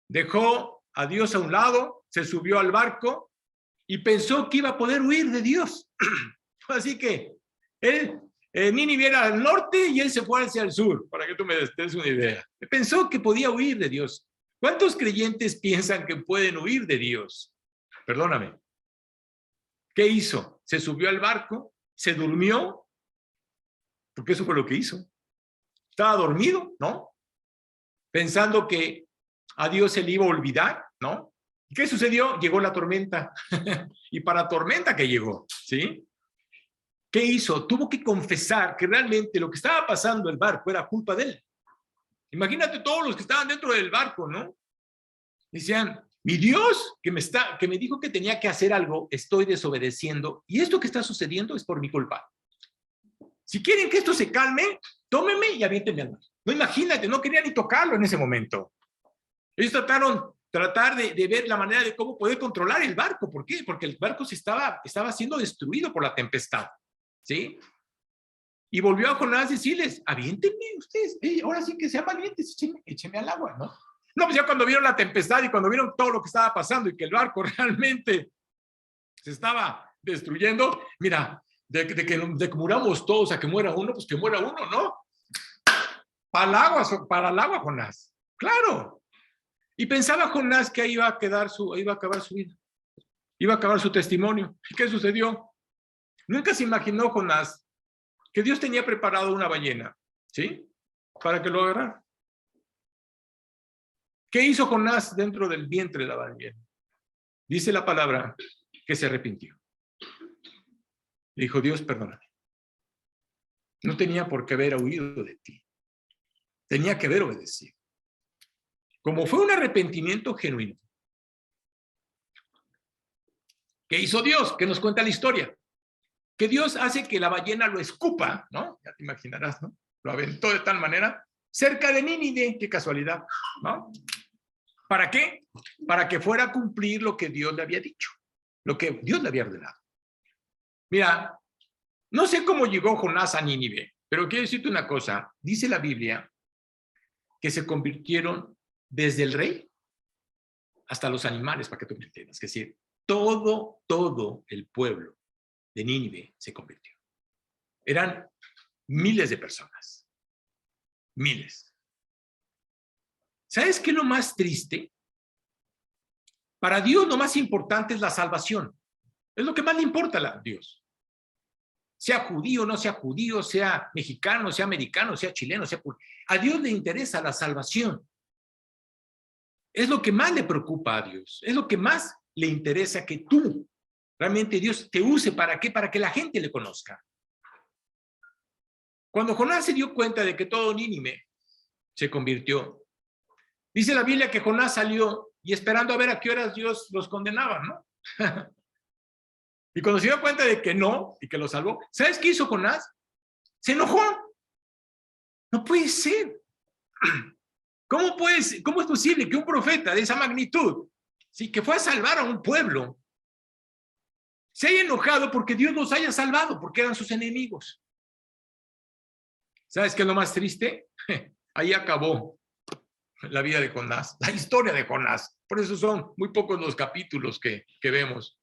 Dejó a Dios a un lado, se subió al barco y pensó que iba a poder huir de Dios. Así que él, Nínive era al norte y él se fue hacia el sur, para que tú me des una idea. Pensó que podía huir de Dios. ¿Cuántos creyentes piensan que pueden huir de Dios? Perdóname. ¿Qué hizo? Se subió al barco, se durmió, porque eso fue lo que hizo. Estaba dormido, ¿no? Pensando que a Dios se le iba a olvidar, ¿no? ¿Y qué sucedió? Llegó la tormenta. Y para tormenta que llegó, ¿sí? ¿Qué hizo? Tuvo que confesar que realmente lo que estaba pasando en el barco era culpa de él. Imagínate todos los que estaban dentro del barco, ¿no? Decían, mi Dios que me dijo que tenía que hacer algo, estoy desobedeciendo, y esto que está sucediendo es por mi culpa. Si quieren que esto se calme, tómenme y aviéntenme al mar. No, imagínate, no quería ni tocarlo en ese momento. Ellos tratar de ver la manera de cómo poder controlar el barco. ¿Por qué? Porque el barco estaba siendo destruido por la tempestad, ¿sí? Y volvió a Jonás a decirles, aviéntenme ustedes, ahora sí que sean valientes, échenme al agua, ¿no? No, pues ya cuando vieron la tempestad y cuando vieron todo lo que estaba pasando y que el barco realmente se estaba destruyendo, mira, de que muramos todos a que muera uno, pues que muera uno, ¿no? Para el agua, Jonás. Claro. Y pensaba Jonás que ahí iba a acabar su vida. Iba a acabar su testimonio. ¿Y qué sucedió? Nunca se imaginó Jonás que Dios tenía preparado una ballena, ¿sí? Para que lo agarrara. ¿Qué hizo Jonás dentro del vientre de la ballena? Dice la palabra que se arrepintió. Le dijo, Dios, perdóname. No tenía por qué haber huido de ti. Tenía que haber obedecido. Como fue un arrepentimiento genuino. ¿Qué hizo Dios? ¿Qué nos cuenta la historia? Que Dios hace que la ballena lo escupa, ¿no? Ya te imaginarás, ¿no? Lo aventó de tal manera cerca de Nínive, qué casualidad, ¿no? ¿Para qué? Para que fuera a cumplir lo que Dios le había dicho, lo que Dios le había ordenado. Mira, no sé cómo llegó Jonás a Nínive, pero quiero decirte una cosa. Dice la Biblia que se convirtieron desde el rey hasta los animales, para que tú me entiendas. Es decir, todo el pueblo de Nínive se convirtió. Eran miles de personas. Miles. ¿Sabes qué es lo más triste? Para Dios lo más importante es la salvación. Es lo que más le importa a Dios. Sea judío, no sea judío, sea mexicano, sea americano, sea chileno, a Dios le interesa la salvación. Es lo que más le preocupa a Dios. Es lo que más le interesa que tú, realmente Dios te use. ¿Para qué? Para que la gente le conozca. Cuando Jonás se dio cuenta de que todo Nínive se convirtió, dice la Biblia que Jonás salió y esperando a ver a qué horas Dios los condenaba, ¿no? Y cuando se dio cuenta de que no, y que lo salvó, ¿sabes qué hizo Jonás? Se enojó. No puede ser. ¿Cómo es posible que un profeta de esa magnitud, sí, que fue a salvar a un pueblo, se haya enojado porque Dios los haya salvado, porque eran sus enemigos? ¿Sabes qué es lo más triste? Ahí acabó la vida de Jonás, la historia de Jonás. Por eso son muy pocos los capítulos que vemos.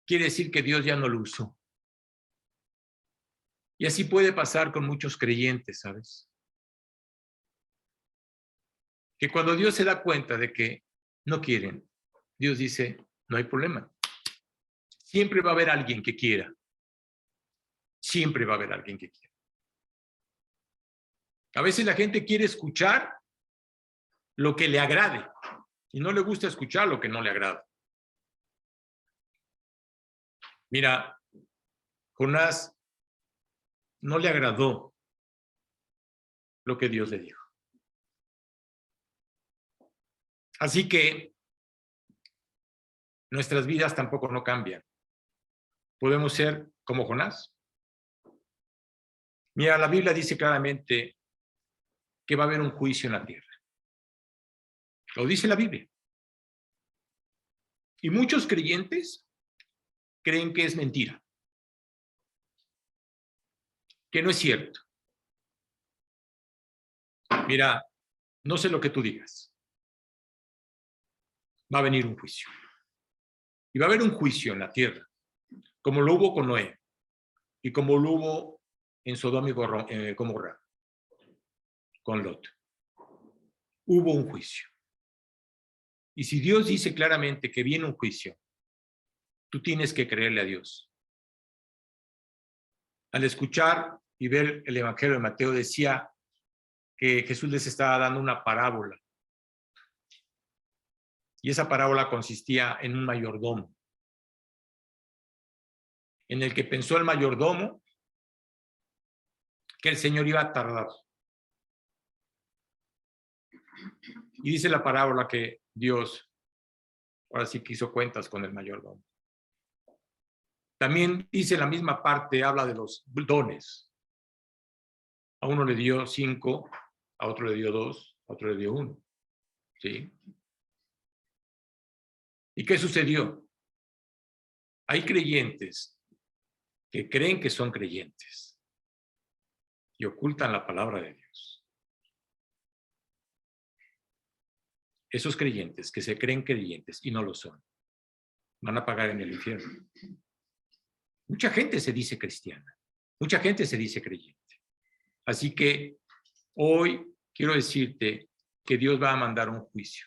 Quiere decir que Dios ya no lo usó. Y así puede pasar con muchos creyentes, ¿sabes? Que cuando Dios se da cuenta de que no quieren, Dios dice, no hay problema. Siempre va a haber alguien que quiera. Siempre va a haber alguien que quiera. A veces la gente quiere escuchar lo que le agrade y no le gusta escuchar lo que no le agrada. Mira, Jonás no le agradó lo que Dios le dijo. Así que nuestras vidas tampoco no cambian. Podemos ser como Jonás. Mira, la Biblia dice claramente que va a haber un juicio en la tierra. Lo dice la Biblia. Y muchos creyentes creen que es mentira, que no es cierto. Mira, no sé lo que tú digas. Va a venir un juicio. Y va a haber un juicio en la tierra, como lo hubo con Noé y como lo hubo en Sodoma y Gomorra, con Lot. Hubo un juicio. Y si Dios dice claramente que viene un juicio, tú tienes que creerle a Dios. Al escuchar y ver el Evangelio de Mateo, decía que Jesús les estaba dando una parábola. Y esa parábola consistía en un mayordomo, en el que pensó el mayordomo que el Señor iba a tardar. Y dice la parábola que Dios ahora sí que hizo cuentas con el mayordomo. También dice la misma parte, habla de los dones. A uno le dio 5, a otro le dio 2, a otro le dio 1. ¿Sí? ¿Y qué sucedió? Hay creyentes que creen que son creyentes y ocultan la palabra de Dios. Esos creyentes que se creen creyentes y no lo son, van a pagar en el infierno. Mucha gente se dice cristiana, mucha gente se dice creyente. Así que hoy quiero decirte que Dios va a mandar un juicio.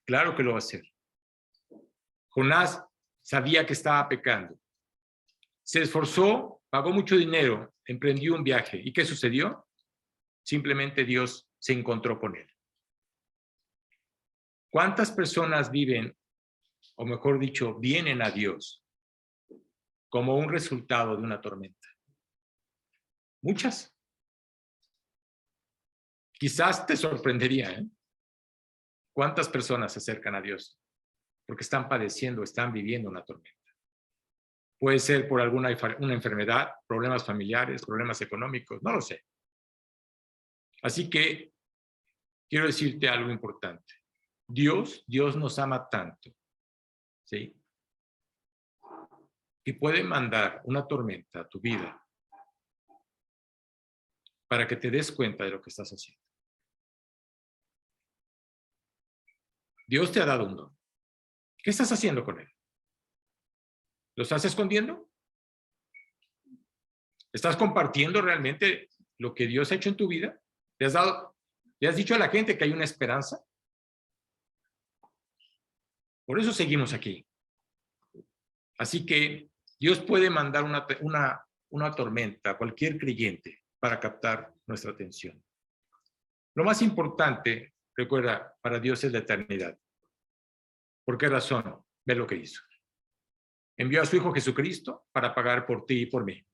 Claro que lo va a hacer. Jonás sabía que estaba pecando. Se esforzó, pagó mucho dinero, emprendió un viaje. ¿Y qué sucedió? Simplemente Dios se encontró con él. ¿Cuántas personas viven, o mejor dicho, vienen a Dios como un resultado de una tormenta? Muchas. Quizás te sorprendería, ¿eh? ¿Cuántas personas se acercan a Dios? Porque están padeciendo, están viviendo una tormenta. Puede ser por una enfermedad, problemas familiares, problemas económicos, no lo sé. Así que quiero decirte algo importante. Dios nos ama tanto, ¿sí? Que puede mandar una tormenta a tu vida para que te des cuenta de lo que estás haciendo. Dios te ha dado un don. ¿Qué estás haciendo con él? ¿Lo estás escondiendo? ¿Estás compartiendo realmente lo que Dios ha hecho en tu vida? ¿Le has dicho a la gente que hay una esperanza? Por eso seguimos aquí. Así que Dios puede mandar una tormenta a cualquier creyente para captar nuestra atención. Lo más importante, recuerda, para Dios es la eternidad. ¿Por qué razón? Ve lo que hizo. Envió a su Hijo Jesucristo para pagar por ti y por mí.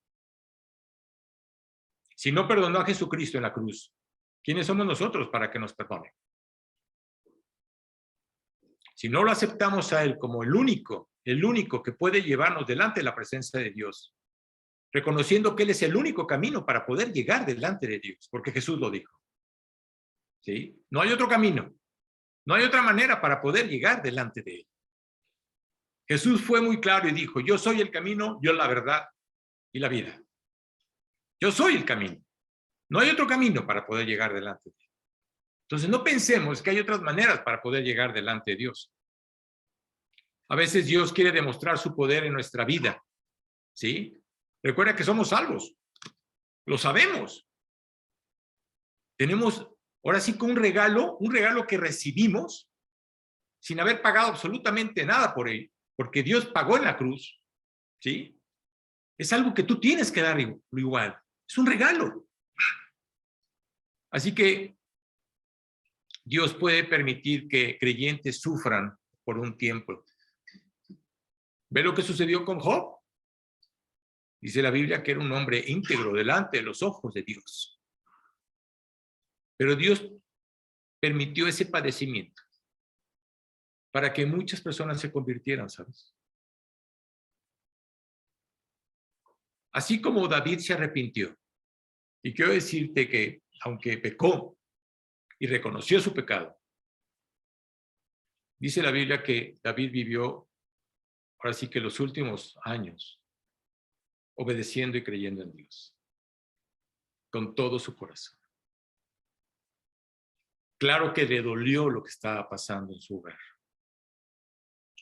Si no perdonó a Jesucristo en la cruz, ¿quiénes somos nosotros para que nos perdone? Si no lo aceptamos a Él como el único que puede llevarnos delante de la presencia de Dios, reconociendo que Él es el único camino para poder llegar delante de Dios, porque Jesús lo dijo. ¿Sí? No hay otro camino, no hay otra manera para poder llegar delante de Él. Jesús fue muy claro y dijo, yo soy el camino, yo la verdad y la vida. Yo soy el camino. No hay otro camino para poder llegar delante de Él. Entonces no pensemos que hay otras maneras para poder llegar delante de Dios. A veces Dios quiere demostrar su poder en nuestra vida, ¿sí? Recuerda que somos salvos, lo sabemos. Tenemos ahora sí que un regalo que recibimos sin haber pagado absolutamente nada por él, porque Dios pagó en la cruz, ¿sí? Es algo que tú tienes que dar igual, es un regalo. Así que Dios puede permitir que creyentes sufran por un tiempo. ¿Ve lo que sucedió con Job? Dice la Biblia que era un hombre íntegro delante de los ojos de Dios. Pero Dios permitió ese padecimiento para que muchas personas se convirtieran, ¿sabes? Así como David se arrepintió. Y quiero decirte que, aunque pecó y reconoció su pecado, Dice la Biblia que David vivió, ahora sí que los últimos años, obedeciendo y creyendo en Dios, con todo su corazón. Claro que le dolió lo que estaba pasando en su hogar,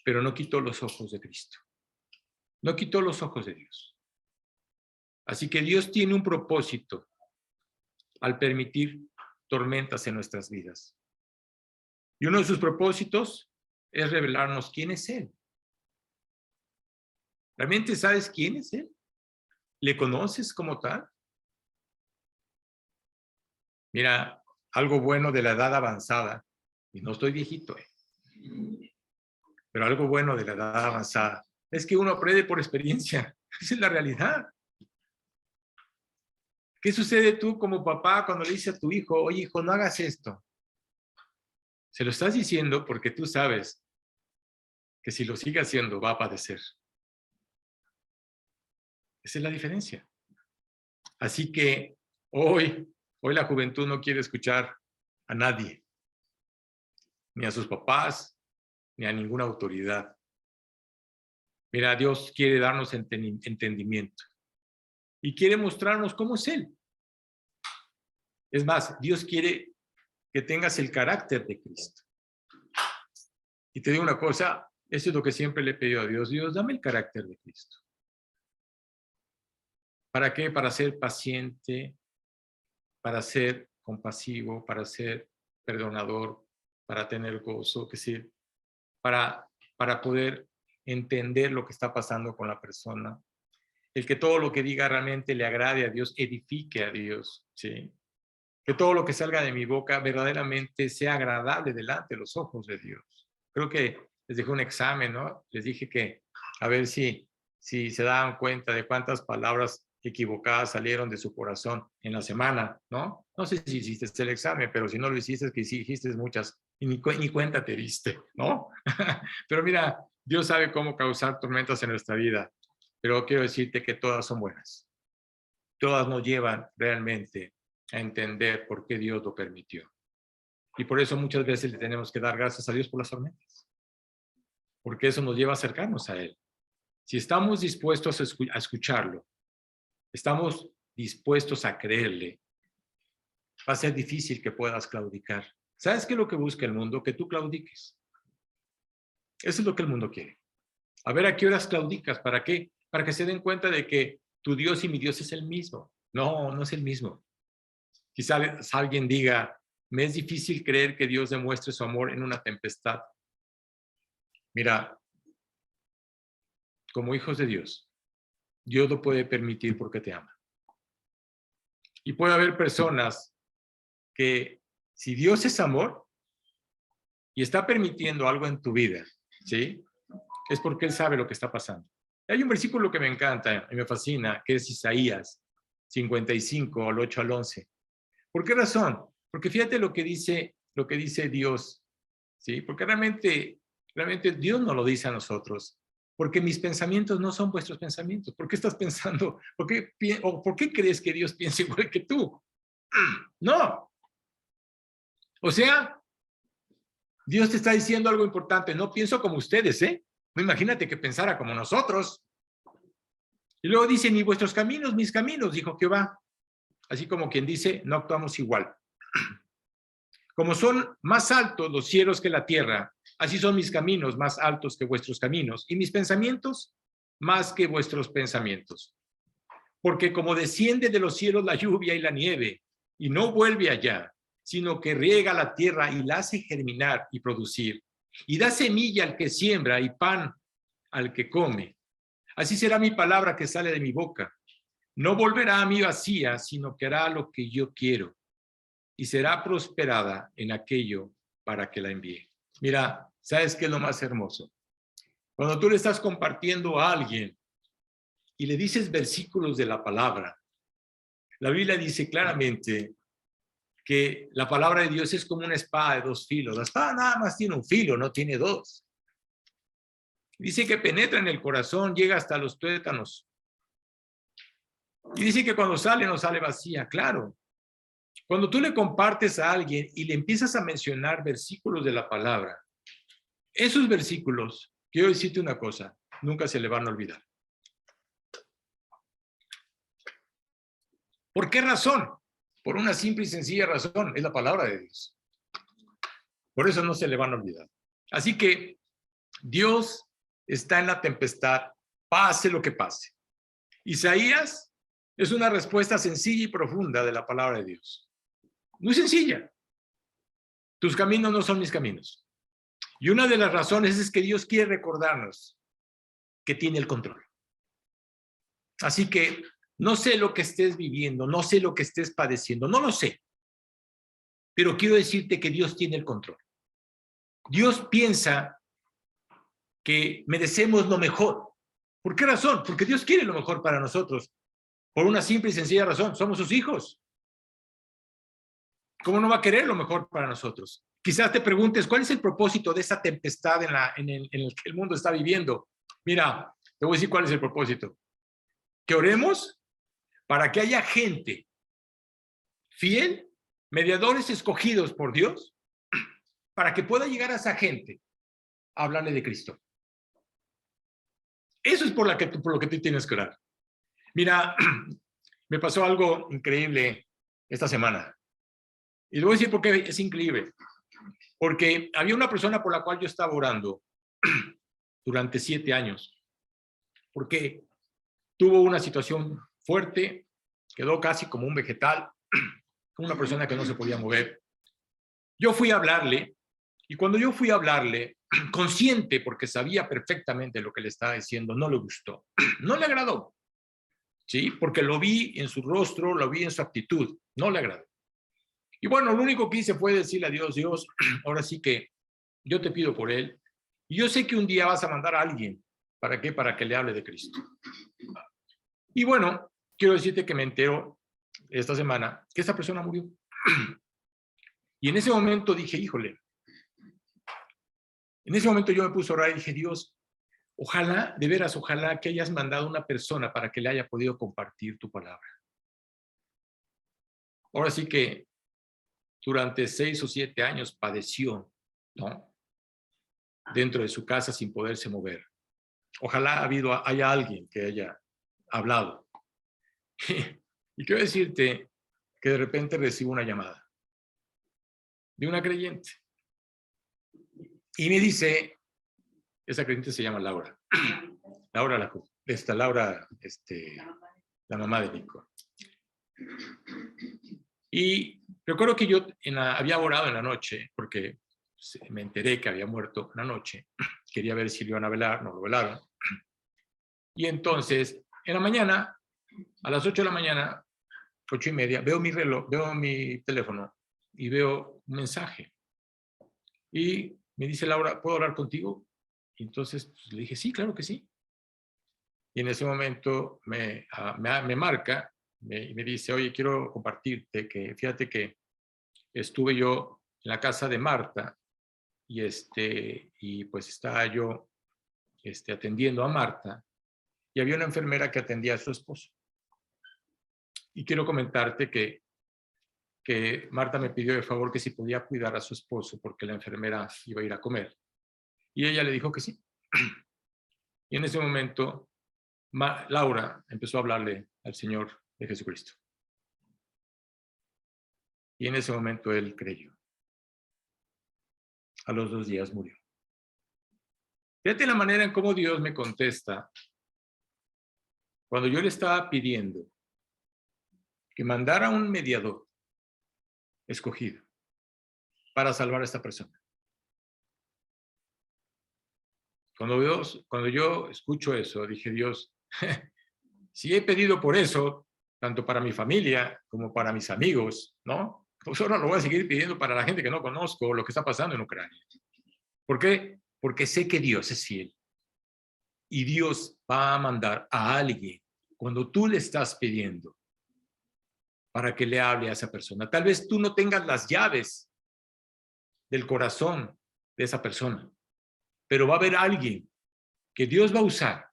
pero no quitó los ojos de Cristo. No quitó los ojos de Dios. Así que Dios tiene un propósito al permitir tormentas en nuestras vidas. Y uno de sus propósitos es revelarnos quién es Él. ¿Realmente sabes quién es Él? ¿Le conoces como tal? Mira, algo bueno de la edad avanzada, y no estoy viejito, pero algo bueno de la edad avanzada es que uno aprende por experiencia. Esa es la realidad. ¿Qué sucede tú como papá cuando le dices a tu hijo, oye, hijo, no hagas esto? Se lo estás diciendo porque tú sabes que si lo sigue haciendo va a padecer. Esa es la diferencia. Así que hoy la juventud no quiere escuchar a nadie, ni a sus papás, ni a ninguna autoridad. Mira, Dios quiere darnos entendimiento y quiere mostrarnos cómo es Él. Es más, Dios quiere que tengas el carácter de Cristo. Y te digo una cosa, eso es lo que siempre le he pedido a Dios. Dios, dame el carácter de Cristo. ¿Para qué? Para ser paciente, para ser compasivo, para ser perdonador, para tener gozo, que sí, para poder entender lo que está pasando con la persona. El que todo lo que diga realmente le agrade a Dios, edifique a Dios, ¿sí? Que todo lo que salga de mi boca verdaderamente sea agradable delante de los ojos de Dios. Creo que les dejé un examen, ¿no? Les dije que a ver si se daban cuenta de cuántas palabras equivocadas salieron de su corazón en la semana, ¿no? No sé si hiciste el examen, pero si no lo hiciste, que sí dijiste muchas y ni cuenta te diste, ¿no? Pero mira, Dios sabe cómo causar tormentas en nuestra vida, pero quiero decirte que todas son buenas. Todas nos llevan realmente a entender por qué Dios lo permitió. Y por eso muchas veces le tenemos que dar gracias a Dios por las tormentas, porque eso nos lleva a acercarnos a Él. Si estamos dispuestos a escucharlo, estamos dispuestos a creerle, va a ser difícil que puedas claudicar. ¿Sabes qué es lo que busca el mundo? Que tú claudiques. Eso es lo que el mundo quiere. A ver a qué horas claudicas. ¿Para qué? Para que se den cuenta de que tu Dios y mi Dios es el mismo. No, no es el mismo. Quizás alguien diga, me es difícil creer que Dios demuestre su amor en una tempestad. Mira, como hijos de Dios, Dios lo puede permitir porque te ama. Y puede haber personas que, si Dios es amor y está permitiendo algo en tu vida, ¿sí? Es porque Él sabe lo que está pasando. Hay un versículo que me encanta y me fascina, que es Isaías 55, al 8 al 11. ¿Por qué razón? Porque fíjate lo que dice Dios, ¿sí? Porque realmente Dios no lo dice a nosotros. Porque mis pensamientos no son vuestros pensamientos. ¿Por qué estás pensando? ¿Por qué crees que Dios piensa igual que tú? No. O sea, Dios te está diciendo algo importante. No pienso como ustedes, ¿eh? No, imagínate que pensara como nosotros. Y luego dice, ni vuestros caminos, mis caminos, dijo Jehová. Así como quien dice, no actuamos igual. Como son más altos los cielos que la tierra, así son mis caminos más altos que vuestros caminos, y mis pensamientos más que vuestros pensamientos. Porque como desciende de los cielos la lluvia y la nieve, y no vuelve allá, sino que riega la tierra y la hace germinar y producir, y da semilla al que siembra y pan al que come. Así será mi palabra que sale de mi boca. No volverá a mí vacía, sino que hará lo que yo quiero, y será prosperada en aquello para que la envíe. Mira, ¿sabes qué es lo más hermoso? Cuando tú le estás compartiendo a alguien y le dices versículos de la palabra, la Biblia dice claramente que la palabra de Dios es como una espada de dos filos. La espada nada más tiene un filo, no tiene dos. Dice que penetra en el corazón, llega hasta los tuétanos. Y dice que cuando sale, no sale vacía, claro. Cuando tú le compartes a alguien y le empiezas a mencionar versículos de la palabra, Esos versículos, quiero decirte una cosa, nunca se le van a olvidar. ¿Por qué razón? Por una simple y sencilla razón, es la palabra de Dios. Por eso no se le van a olvidar. Así que Dios está en la tempestad, pase lo que pase. Isaías es una respuesta sencilla y profunda de la palabra de Dios. Muy sencilla. Tus caminos no son mis caminos. Y una de las razones es que Dios quiere recordarnos que tiene el control. Así que no sé lo que estés viviendo, no sé lo que estés padeciendo, no lo sé. Pero quiero decirte que Dios tiene el control. Dios piensa que merecemos lo mejor. ¿Por qué razón? Porque Dios quiere lo mejor para nosotros. Por una simple y sencilla razón, somos sus hijos. ¿Cómo no va a querer lo mejor para nosotros? Quizás te preguntes, ¿cuál es el propósito de esa tempestad en el que el mundo está viviendo? Mira, te voy a decir cuál es el propósito. Que oremos para que haya gente fiel, mediadores escogidos por Dios, para que pueda llegar a esa gente a hablarle de Cristo. Eso es por lo que tú tienes que orar. Mira, me pasó algo increíble esta semana. Y le voy a decir por qué es increíble. Porque había una persona por la cual yo estaba orando durante 7 años. Porque tuvo una situación fuerte, quedó casi como un vegetal, una persona que no se podía mover. Yo fui a hablarle, y cuando yo fui a hablarle, consciente, porque sabía perfectamente lo que le estaba diciendo, no le gustó, no le agradó, ¿sí? Porque lo vi en su rostro, lo vi en su actitud, no le agradó. Y bueno, lo único que hice fue decirle a Dios, Dios, ahora sí que yo te pido por él, y yo sé que un día vas a mandar a alguien, ¿para qué? Para que le hable de Cristo. Y bueno, quiero decirte que me entero esta semana que esta persona murió. Y en ese momento dije, híjole, en ese momento yo me puse a orar y dije, Dios, ojalá, de veras, ojalá que hayas mandado una persona para que le haya podido compartir tu palabra. Ahora sí que durante 6 o 7 años padeció, ¿no? Dentro de su casa sin poderse mover. Ojalá haya alguien que haya hablado. Y quiero decirte que de repente recibo una llamada de una creyente. Y me dice, esa creyente se llama Laura. Laura, la mamá de Nico. Y recuerdo que yo había orado en la noche, porque me enteré que había muerto en la noche. Quería ver si lo iban a velar, no lo velaron. Y entonces, en la mañana, a las 8 de la mañana, 8:30, veo mi reloj, veo mi teléfono y veo un mensaje. Y me dice, Laura, ¿puedo hablar contigo? Y entonces pues, le dije, sí, claro que sí. Y en ese momento me marca y me dice, oye, quiero compartirte que, fíjate que estuve yo en la casa de Marta y pues estaba yo atendiendo a Marta y había una enfermera que atendía a su esposo. Y quiero comentarte que Marta me pidió de favor que si podía cuidar a su esposo porque la enfermera iba a ir a comer. Y ella le dijo que sí. Y en ese momento Laura empezó a hablarle al Señor de Jesucristo. Y en ese momento él creyó. A los 2 días murió. Fíjate la manera en cómo Dios me contesta cuando yo le estaba pidiendo que mandara un mediador escogido para salvar a esta persona. Cuando yo escucho eso, dije, Dios, si he pedido por eso, tanto para mi familia como para mis amigos, ¿no? Pues ahora lo voy a seguir pidiendo para la gente que no conozco, lo que está pasando en Ucrania. ¿Por qué? Porque sé que Dios es fiel. Y Dios va a mandar a alguien cuando tú le estás pidiendo para que le hable a esa persona. Tal vez tú no tengas las llaves del corazón de esa persona, pero va a haber alguien que Dios va a usar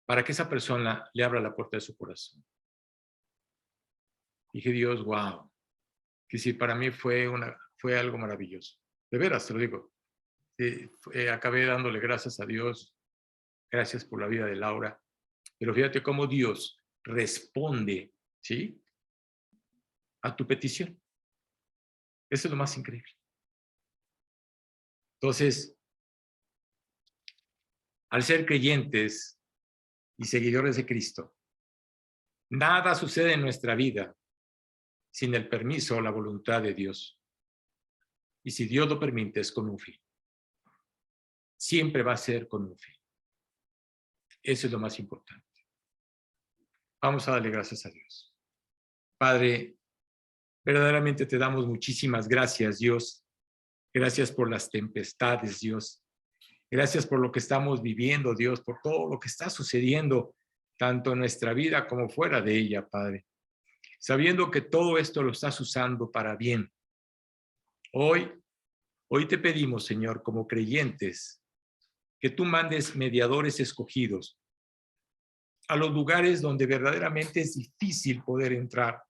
para que esa persona le abra la puerta de su corazón. Dije, Dios, wow, que sí, para mí fue algo maravilloso. De veras, te lo digo. acabé dándole gracias a Dios. Gracias por la vida de Laura. Pero fíjate cómo Dios responde, ¿sí?, a tu petición. Eso es lo más increíble. Entonces, al ser creyentes y seguidores de Cristo, nada sucede en nuestra vida sin el permiso o la voluntad de Dios. Y si Dios lo permite, es con un fin. Siempre va a ser con un fin. Eso es lo más importante. Vamos a darle gracias a Dios. Padre, verdaderamente te damos muchísimas gracias, Dios. Gracias por las tempestades, Dios. Gracias por lo que estamos viviendo, Dios, por todo lo que está sucediendo, tanto en nuestra vida como fuera de ella, Padre. Sabiendo que todo esto lo estás usando para bien. Hoy te pedimos, Señor, como creyentes, que tú mandes mediadores escogidos a los lugares donde verdaderamente es difícil poder entrar,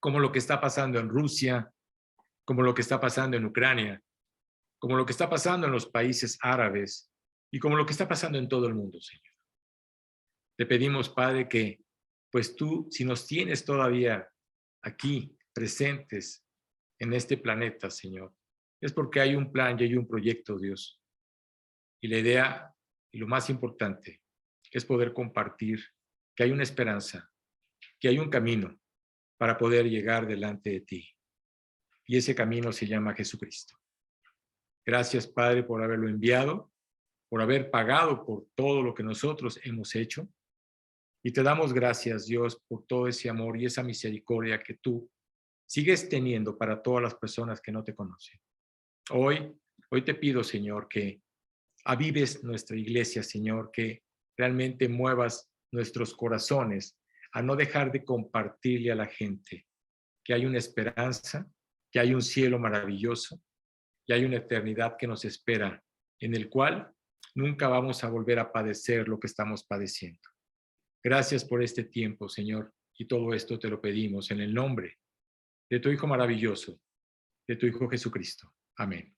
como lo que está pasando en Rusia, como lo que está pasando en Ucrania, como lo que está pasando en los países árabes y como lo que está pasando en todo el mundo, Señor. Te pedimos, Padre, que pues tú, si nos tienes todavía aquí presentes en este planeta, Señor, es porque hay un plan y hay un proyecto, Dios. Y la idea, y lo más importante, es poder compartir que hay una esperanza, que hay un camino para poder llegar delante de ti. Y ese camino se llama Jesucristo. Gracias, Padre, por haberlo enviado, por haber pagado por todo lo que nosotros hemos hecho. Y te damos gracias, Dios, por todo ese amor y esa misericordia que tú sigues teniendo para todas las personas que no te conocen. Hoy te pido, Señor, que avives nuestra iglesia, Señor, que realmente muevas nuestros corazones a no dejar de compartirle a la gente que hay una esperanza, que hay un cielo maravilloso y hay una eternidad que nos espera, en el cual nunca vamos a volver a padecer lo que estamos padeciendo. Gracias por este tiempo, Señor, y todo esto te lo pedimos en el nombre de tu Hijo maravilloso, de tu Hijo Jesucristo. Amén.